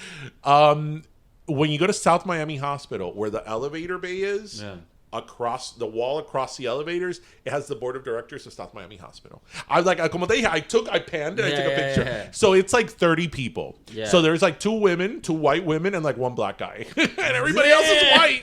Florida. When you go to South Miami Hospital, where the elevator bay is, Yeah. across the wall, across the elevators, it has the board of directors of South Miami Hospital. I was like, como te dije, I panned and I took a picture. Yeah. So it's like 30 people. Yeah. So there's like 2 white women, and like 1 black guy, and everybody else is white.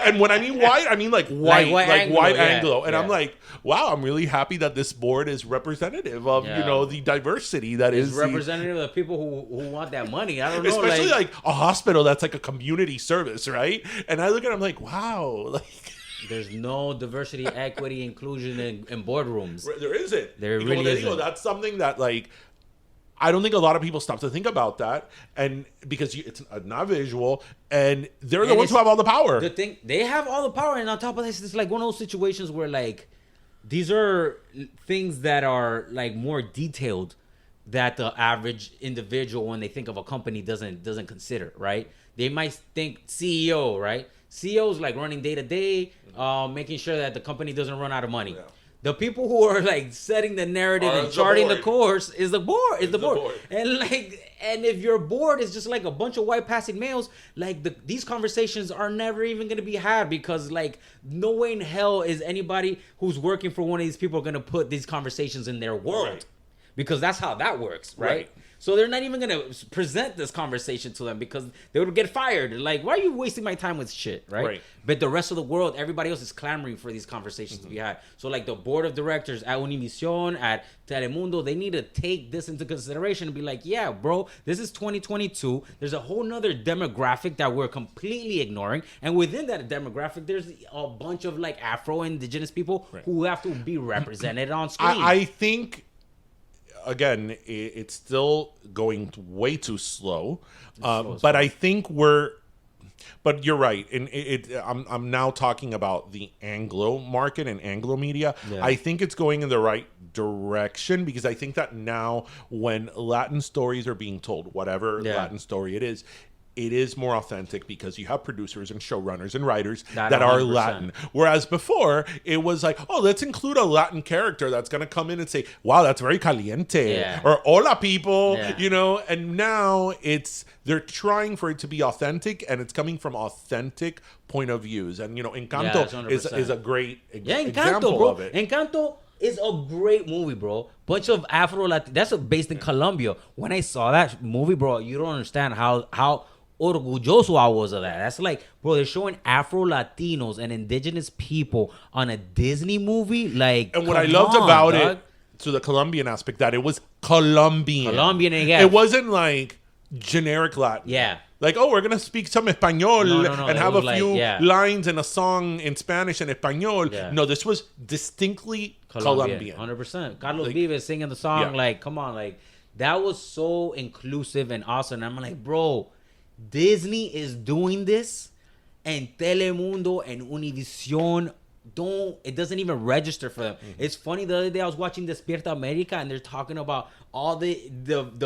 And when I mean white, I mean like white, white like Anglo, white yeah, Anglo. And I'm yeah. like, wow, I'm really happy that this board is representative of Yeah. the diversity that It's is representative of the people who want that money. I don't know. especially like a hospital that's like a community service, right? And I look at it, I'm like, wow, like there's no diversity, equity, inclusion in boardrooms. there isn't. There Y really como te digo, isn't. that's something that like I don't think a lot of people stop to think about that, and because it's not visual, and they're the And ones who it's- have all the power. The thing, they have all the power, and on top of this, it's like one of those situations where like these are things that are like more detailed that the average individual, when they think of a company, doesn't consider, right? They might think CEO, right? CEO's like running day to day, making sure that the company doesn't run out of money. Yeah. The people who are like setting the narrative Are and the charting the board. course is the board. Is the the board. board. And if your board is just like a bunch of white passing males, like these conversations are never even gonna be had, because like no way in hell is anybody who's working for one of these people gonna put these conversations in their world. Right. Because that's how that works, right? Right. So they're not even gonna present this conversation to them, because they would get fired. Like, why are you wasting my time with shit, right? Right. But the rest of the world, everybody else is clamoring for these conversations to be had. So like the board of directors at Univision, at Telemundo, they need to take this into consideration and be like, yeah, bro, this is 2022. There's a whole nother demographic that we're completely ignoring. And within that demographic, there's a bunch of like Afro-Indigenous people who have to be represented on screen. I think, again, it's still going way too slow. But I think but you're right. And I'm now talking about the Anglo market and Anglo media. Yeah. I think it's going in the right direction, because I think that now when Latin stories are being told, whatever Yeah. Latin story it is more authentic, because you have producers and showrunners and writers That that are 100%. Latin. Whereas before, it was like, oh, let's include a Latin character that's going to come in and say, wow, that's very caliente. Yeah. Or hola, people, Yeah. And now they're trying for it to be authentic, and it's coming from authentic point of views. And, Encanto that's 100%. is a great Yeah, example Encanto, bro. of it. Encanto is a great movie, bro. Bunch of Afro-Latin. That's based in Colombia. When I saw that movie, bro, you don't understand how orgulloso I was of that. That's like, bro, they're showing Afro-Latinos and indigenous people on a Disney movie. Like, And what I come loved on, about dog. it, to the Colombian aspect, that it was Colombian. Yeah. It wasn't like generic Latin. Yeah. Like, oh, we're going to speak some Espanol No, and it have a was like, few yeah. lines in a song in Spanish and Espanol. Yeah. No, this was distinctly Colombian. 100%. Carlos Like, Vives singing the song. yeah. Like, come on. Like, that was so inclusive and awesome. I'm like, bro, Disney is doing this, and Telemundo and Univision it doesn't even register for them. It's funny, the other day I was watching Despierta America, and they're talking about all the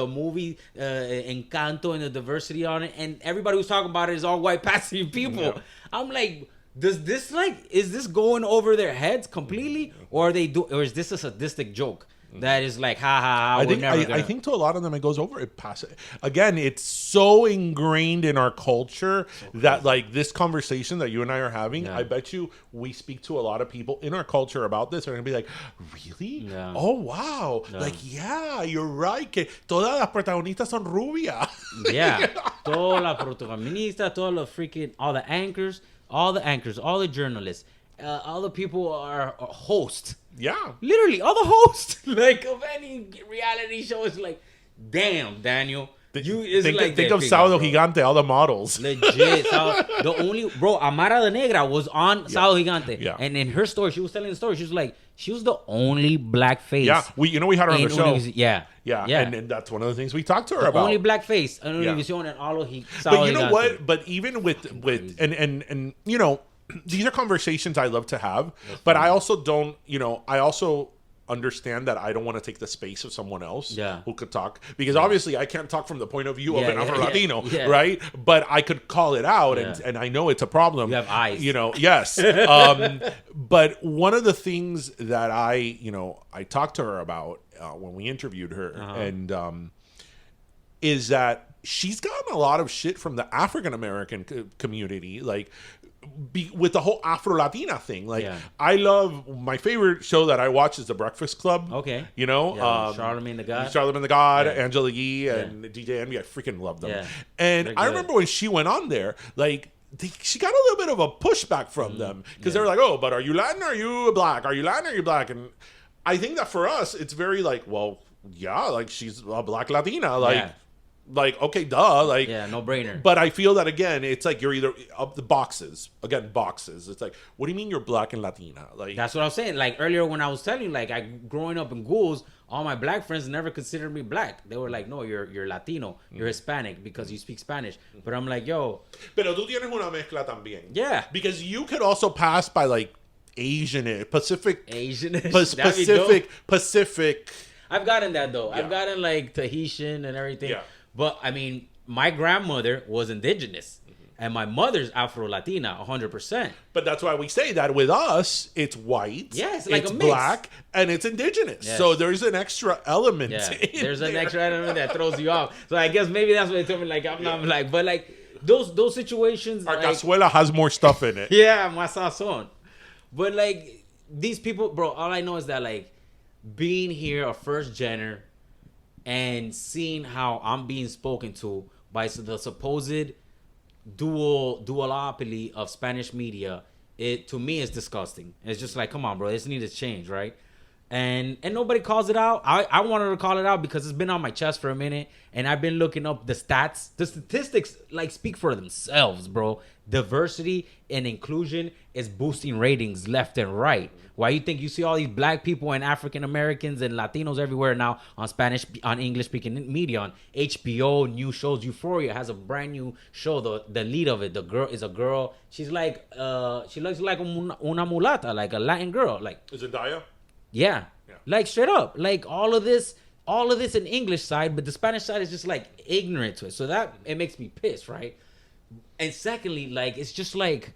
movie Encanto and the diversity on it, and everybody who's talking about it is all white passing people. Yeah. I'm like, is this going over their heads completely, or or is this a sadistic joke that is like, ha ha ha, I think to a lot of them it goes over it past it. Again, it's so ingrained in our culture that like this conversation that you and I are having, Yeah. I bet you we speak to a lot of people in our culture about this, are gonna be like, really? Yeah. Oh wow. Yeah. Like, yeah, you're right. Que todas las protagonistas son rubias. Yeah. Todas las protagonistas, all the anchors, all the journalists, all the people are hosts. Yeah. Literally, all the hosts, like, of any reality show is like, damn, Daniel, Think of Sábado Gigante, all the models. Legit. The only Amara the Negra was on Sábado Gigante. Yeah. And in her story, she was telling the story. She was like, she was the only black face. Yeah, we had her on the show. Yeah. And that's one of the things we talked to her about. Only black face on Univision and all of But you know what? But even with and you know, these are conversations I love to have. But I also don't, you know, I also understand that I don't want to take the space of someone else who could talk, because obviously I can't talk from the point of view of an Afro-Latino, right? But I could call it out, and I know it's a problem. You have eyes. You know, yes. But one of the things that I talked to her about when we interviewed her, and is that she's gotten a lot of shit from the African American community, like, with the whole Afro-Latina thing. Like, I love, my favorite show that I watch is The Breakfast Club. Okay. You know? Charlamagne the God, Angela Yee, and DJ Envy. I freaking love them. Yeah. And I remember when she went on there, like, she got a little bit of a pushback from them. Because they were like, oh, but are you Latin or are you black? Are you Latin or are you black? And I think that for us, it's very like, well, yeah, like, she's a black Latina. Like, okay, duh. Like, no brainer. But I feel that, again, it's like you're either up the boxes. Again, boxes. It's like, what do you mean you're black and Latina? Like, that's what I was saying. Like, earlier when I was telling you, like, growing up in Ghouls, all my black friends never considered me black. They were like, no, you're Latino. You're Hispanic because you speak Spanish. But I'm like, yo. Pero tú tienes una mezcla también. Yeah. Because you could also pass by, like, Pacific. I've gotten that, though. Yeah. I've gotten, like, Tahitian and everything. Yeah. But, I mean, my grandmother was indigenous. And my mother's Afro-Latina, 100%. But that's why we say that with us, it's white, it's like it's a mix. Black, and it's indigenous. Yes. So there's an extra element. There's an extra element that throws you off. So I guess maybe that's what they told me. Like, I'm not like, but like those situations. Our like, cazuela has more stuff in it. Yeah, más sazón. But like these people, bro, all I know is that like being here, a first gener, and seeing how I'm being spoken to by the supposed duopoly of Spanish media, it to me is disgusting. It's just like, come on, bro, this needs to change, right? And nobody calls it out. I wanted to call it out because it's been on my chest for a minute, and I've been looking up the stats. The statistics like speak for themselves, bro. Diversity and inclusion is boosting ratings left and right. Why you think you see all these black people and African Americans and Latinos everywhere now on English speaking media, on HBO, new shows? Euphoria has a brand new show. The lead of it, the girl is a girl. She's like she looks like una mulata, like a Latin girl. Like, is it Daya? Yeah. Like straight up, like all of this in English side, but the Spanish side is just like ignorant to it. So that it makes me pissed, right? And secondly, like it's just like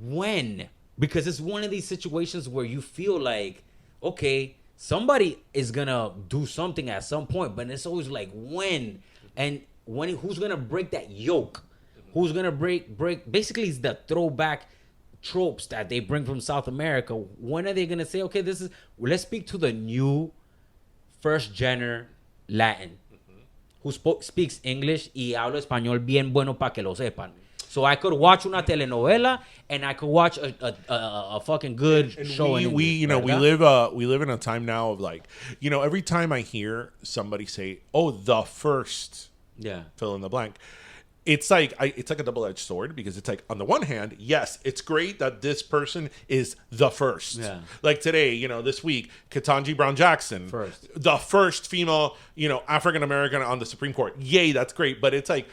when, because it's one of these situations where you feel like, okay, somebody is gonna do something at some point, but it's always like when, and when, who's gonna break that yoke? Who's gonna break? Basically, it's the throwback tropes that they bring from South America. When are they gonna say, okay, let's speak to the new first gener Latin who speaks English y habla español bien bueno para que lo sepan. So I could watch una telenovela and I could watch a fucking good show. We live in a time now of like, every time I hear somebody say, "Oh, the first," fill in the blank. It's like it's like a double-edged sword, because it's like, on the one hand, yes, it's great that this person is the first. Yeah. Like today, this week, Ketanji Brown Jackson, the first female, African American on the Supreme Court. Yay, that's great. But it's like,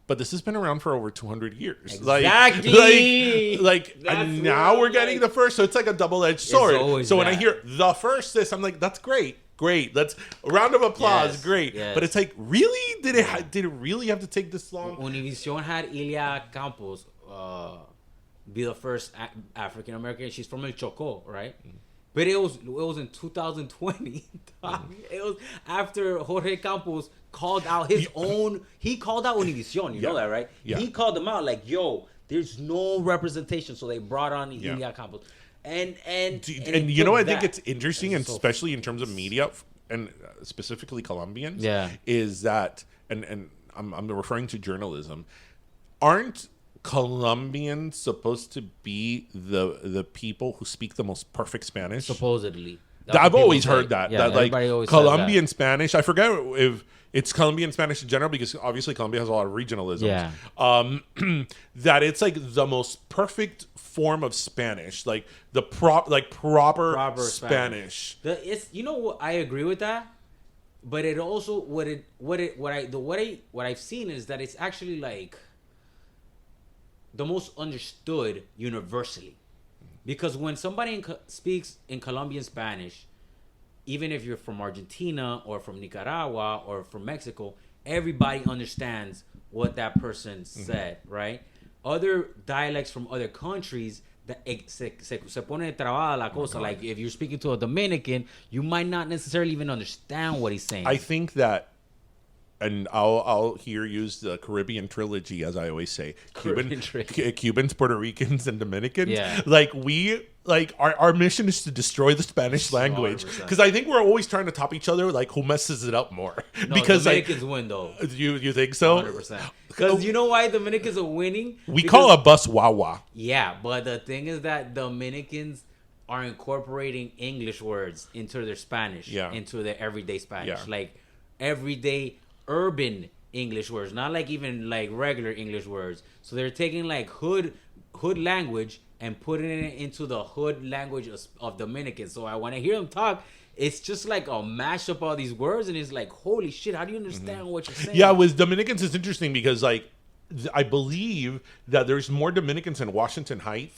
but this has been around for over 200 years. Exactly. And now we're getting the first, so it's like a double-edged sword. So when I hear the first this, I'm like, that's great. Great. Let's a round of applause. Yes, great. Yes. But it's like, really? Did it really have to take this long? Univision had Ilia Campos be the first African American. She's from El Chocó, right? But it was in 2020. It was after Jorge Campos called out his own. He called out Univision. You know that, right? Yeah. He called them out like, "Yo, there's no representation." So they brought on Ilia Campos. And I think it's interesting, and especially in terms of media, and specifically Colombians, is that, and I'm referring to journalism, aren't Colombians supposed to be the people who speak the most perfect Spanish? Supposedly. I've always heard that. Yeah, that like Colombian Spanish. I forget It's Colombian Spanish in general because obviously Colombia has a lot of regionalisms. Yeah. That it's like the most perfect form of Spanish, like the proper Spanish. It's you know what, I agree with that, but it also what I've seen is that it's actually like the most understood universally, because when somebody speaks in Colombian Spanish, even if you're from Argentina or from Nicaragua or from Mexico, everybody understands what that person said, right? Other dialects from other countries, se pone trabada la cosa. Like if you're speaking to a Dominican, you might not necessarily even understand what he's saying. I think that, and I'll here use the Caribbean trilogy, as I always say. Cubans, Puerto Ricans, and Dominicans. Yeah. Like our mission is to destroy the Spanish language, because I think we're always trying to top each other, like who messes it up more. No, because Dominicans win though. You think so? 100%. Because you know why Dominicans are winning? We call a bus wawa. Yeah, but the thing is that Dominicans are incorporating English words into their Spanish, into their everyday Spanish, like everyday urban English words, not like even like regular English words. So they're taking like hood language and putting it into the hood language of Dominicans. So when I hear them talk, it's just like a mashup of all these words, and it's like, holy shit, how do you understand what you're saying? Yeah, with Dominicans, it's interesting because like I believe that there's more Dominicans in Washington Heights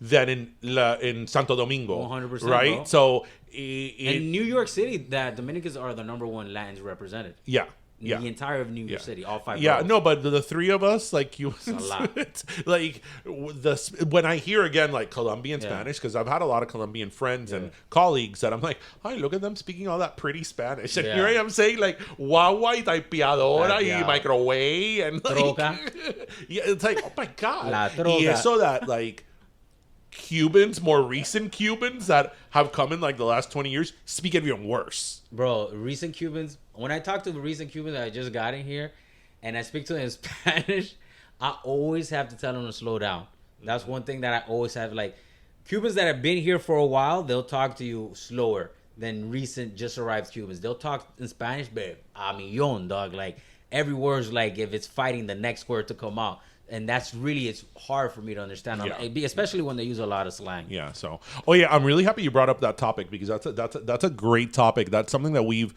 than in Santo Domingo. 100%, right? Bro. So in New York City, that Dominicans are the number one Latins represented. Yeah. The entire of New York City, all 5 Yeah, boroughs. no, but the three of us, like you, a lot. Like when I hear again like Colombian Spanish, because I've had a lot of Colombian friends and colleagues that I'm like, hi, look at them speaking all that pretty Spanish, and here I am saying like guagua y typeadora y microwave and like, yeah, it's like, oh my god, y eso that like Cubans, more recent Cubans that have come in like the last 20 years, speak it even worse. Bro, recent Cubans, when I talk to the recent Cubans that I just got in here and I speak to them in Spanish, I always have to tell them to slow down. That's one thing that I always have. Like, Cubans that have been here for a while, they'll talk to you slower than recent just arrived Cubans. They'll talk in Spanish, but a millón, dog. Like, every word's like if it's fighting the next word to come out. And that's really, it's hard for me to understand, especially when they use a lot of slang. Yeah. So, I'm really happy you brought up that topic, because that's a great topic. That's something that we've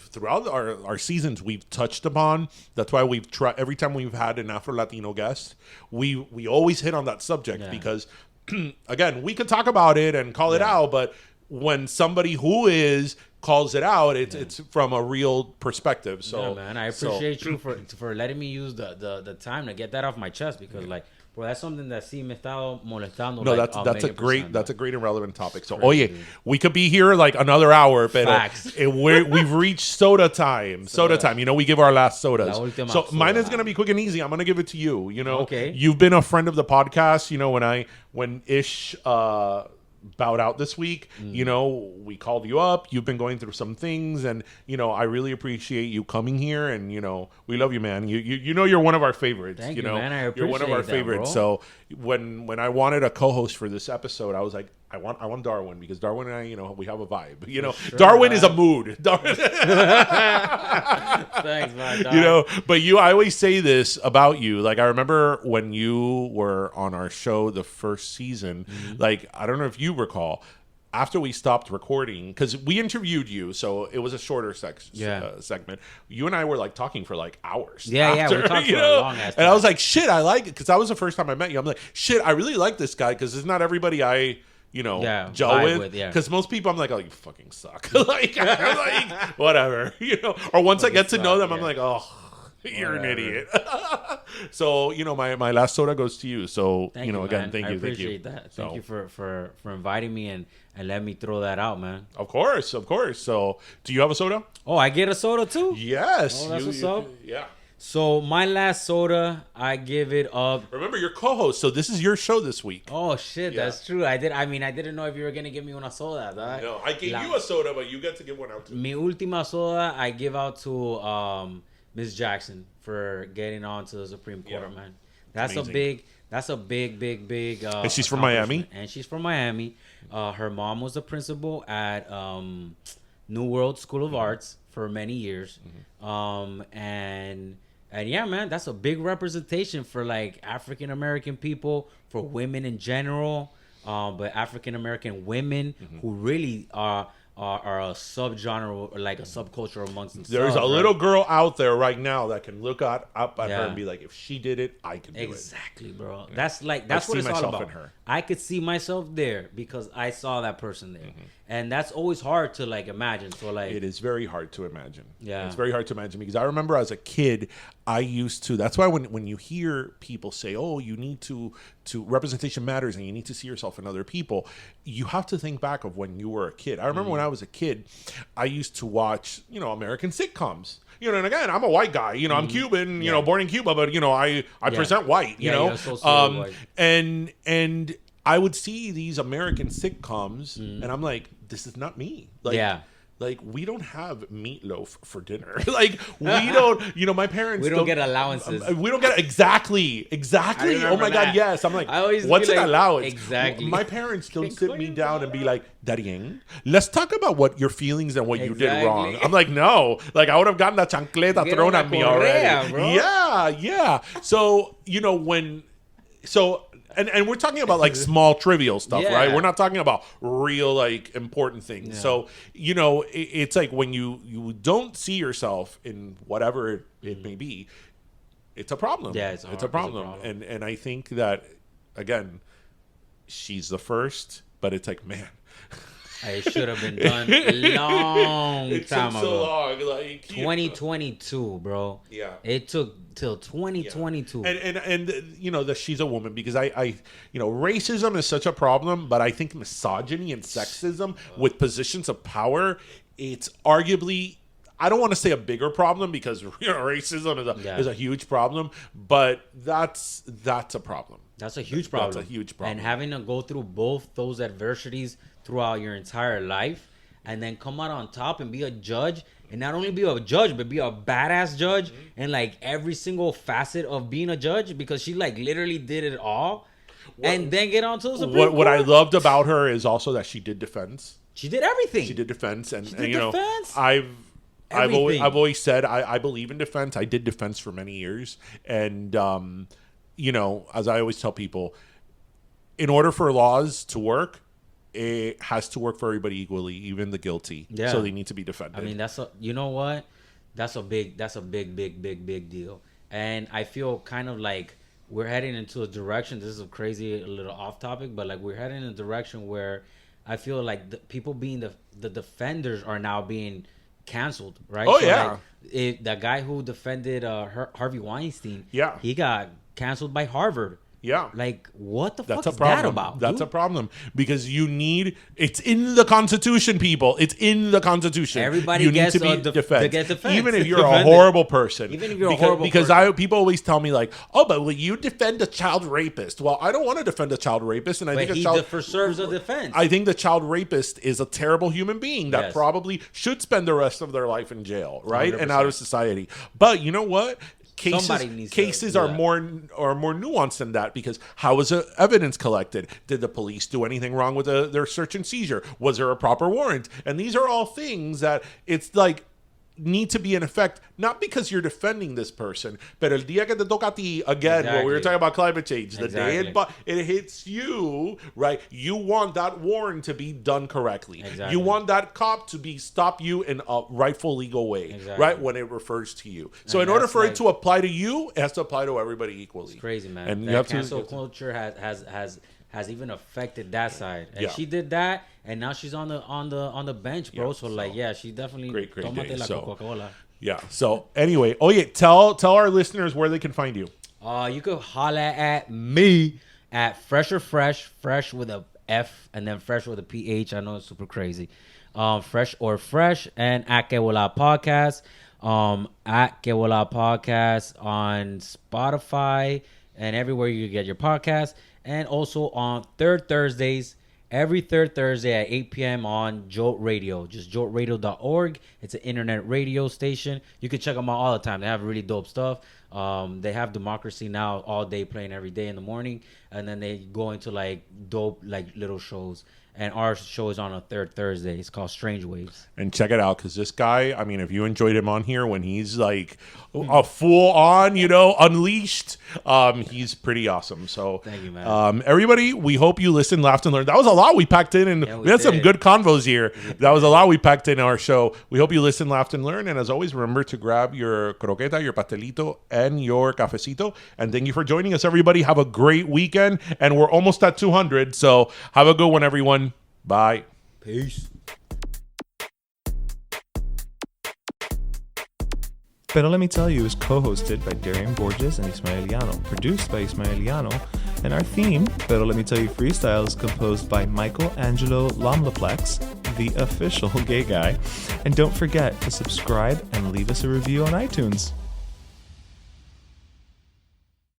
throughout our seasons we've touched upon. That's why we've tried every time we've had an Afro Latino guest, we always hit on that subject because, again, we could talk about it and call it out, but when somebody who is calls it out, it's from a real perspective. So, man, I appreciate you for letting me use the time to get that off my chest, because like, bro, that's something that sí me está molestando. No, like, that's a great and relevant topic. So, we could be here like another hour, but we've reached soda time. Soda time. You know, we give our last sodas. So mine is gonna be quick and easy. I'm gonna give it to you. You know, you've been a friend of the podcast. You know, when Ish bowed out this week, you know, we called you up. You've been going through some things, and you know, I really appreciate you coming here, and you know, we love you, man. You know, you're one of our favorites. Thank you know, man. I appreciate you're one of our that, favorites. bro. So when I wanted a co-host for this episode, I was like, I want Darwin, because Darwin and I, you know, we have a vibe. You know, sure, Darwin is a mood. Darwin. Thanks, man. You know, but I always say this about you. Like, I remember when you were on our show the first season. Like, I don't know if you recall, after we stopped recording, because we interviewed you, so it was a shorter segment. You and I were like talking for like hours. After, we talked for a long ass time. And I was like, shit, I like it, because that was the first time I met you. I'm like, shit, I really like this guy, because it's not everybody I gel with. Because most people, I'm like, oh, you fucking suck. like, whatever, you know. Or once I get to know them, I'm like, oh, you're an idiot. So, you know, my last soda goes to you. So, thank you know, you, again, man. thank you. I appreciate that. Thank you for inviting me and let me throw that out, man. Of course. So, do you have a soda? Oh, I get a soda too? Yes. Oh, that's what's up. Yeah. So my last soda, I give it up. Remember, you're co-host, so this is your show this week. Oh shit, that's true. I didn't know if you were gonna give me una soda. Right? No, I gave you a soda, but you get to give one out too. Mi última soda, I give out to Miss Jackson for getting on to the Supreme Court, man. That's amazing. That's a big. And she's from Miami. And she's from Miami. Her mom was the principal at New World School of Arts for many years. And yeah, man, that's a big representation for like African American people, for women in general, but African American women who really are a subgenre or like a subculture amongst themselves. There's a little girl out there right now that can look up at her Yeah. and be like, if she did it, I can do it. Exactly, bro. That's what it's all myself about. in her. I could see myself there because I saw that person there, and that's always hard to like imagine. So like, It is very hard to imagine. Yeah. It's very hard to imagine because I remember as a kid, I used to. That's why when you hear people say, "Oh, you need to representation matters and you need to see yourself in other people," you have to think back of when you were a kid. I remember when I was a kid, I used to watch, American sitcoms. And again, I'm a white guy. I'm Cuban. Born in Cuba, but I present white. you're associated white. And I would see these American sitcoms, and I'm like, this is not me. Like, we don't have meatloaf for dinner. Like, we don't, my parents we don't get allowances. We don't get exactly. Oh my God, yes. I'm like, what's an allowance? Exactly. My parents don't sit me down and be like, Darien, let's talk about what your feelings and what you did wrong. I'm like, no. Like, I would have gotten a chancleta thrown at me already. Bro. Yeah. So, And we're talking about like small trivial stuff, right? We're not talking about real like important things. Yeah. So, it's like when you don't see yourself in whatever it may be, it's a problem. Yeah, it's a problem. And I think that, again, she's the first, but it's like, man, it should have been done a long it time took ago. so long. Like 2022, bro. Yeah. It took till 2022. And that she's a woman because I racism is such a problem, but I think misogyny and sexism with positions of power, it's arguably, I don't want to say a bigger problem because racism is a huge problem, but that's a problem. That's a huge problem. That's a huge problem. And having to go through both those adversities throughout your entire life and then come out on top and be a judge, and not only be a judge but be a badass judge in like every single facet of being a judge, because she like literally did it all. And then get on to the Supreme Court. What I loved about her is also that she did defense. She did everything. She did defense, and defense. I've always said I believe in defense. I did defense for many years, and as I always tell people, in order for laws to work, it has to work for everybody equally, even the guilty. Yeah. So they need to be defended. I mean, that's a big deal. And I feel kind of like we're heading into a direction. This is a little off topic, but like we're heading in a direction where I feel like the people being the defenders are now being canceled, right? Oh, yeah. Like, the guy who defended Harvey Weinstein, Yeah. he got canceled by Harvard. Yeah. Like, what the fuck That's a is problem. that about? That's dude? a problem because it's in the Constitution, people. It's in the Constitution. Everybody you gets need to be to get defense. even if you're a horrible person. Even if you're a horrible because person. people always tell me like, oh, but will you defend a child rapist? Well, I don't want to defend a child rapist, and I think serves a defense. I think the child rapist is a terrible human being that probably should spend the rest of their life in jail, right, 100%. and out of society. But you know what? Cases are more nuanced than that, because how was the evidence collected? Did the police do anything wrong with their search and seizure? Was there a proper warrant? And these are all things that it's like need to be in effect, not because you're defending this person, but el día que te toca a ti, again, what we were talking about climate change, the day it hits you, right? You want that warrant to be done correctly. Exactly. You want that cop to stop you in a rightful legal way, right? When it refers to you. So in order for it to apply to you, it has to apply to everybody equally. It's crazy, man. And that cancel culture has even affected that side. And she did that, and now she's on the bench, bro. So like, she definitely great day. Coca-Cola. Yeah. So anyway, tell our listeners where they can find you. You could holla at me at fresh with a F and then fresh with a PH. I know it's super crazy. Fresh, and at Que Bola Podcast. At Que Bola Podcast on Spotify and everywhere you get your podcast. And also on every third Thursday at 8 p.m. on Jolt Radio. Just joltradio.org. It's an internet radio station. You can check them out all the time. They have really dope stuff. They have Democracy Now! All day playing every day in the morning. And then they go into like dope like little shows. and our show is on a third Thursday. It's called Strange Waves. And check it out, because this guy, I mean, if you enjoyed him on here when he's like a full on, unleashed, he's pretty awesome. So thank you, man. Everybody, we hope you listened, laughed, and learned. That was a lot we packed in, and we had some good convos here. That was a lot we packed in our show. We hope you listened, laughed, and learned. And as always, remember to grab your croqueta, your pastelito, and your cafecito. And thank you for joining us, everybody. Have a great weekend. And we're almost at 200. So have a good one, everyone. Bye. Peace. Pero Let Me Tell You is co-hosted by Darian Borges and Ismaeliano, produced by Ismaeliano, and our theme, Pero Let Me Tell You Freestyle, is composed by Michael Angelo Lomlaplex, the official gay guy. And don't forget to subscribe and leave us a review on iTunes.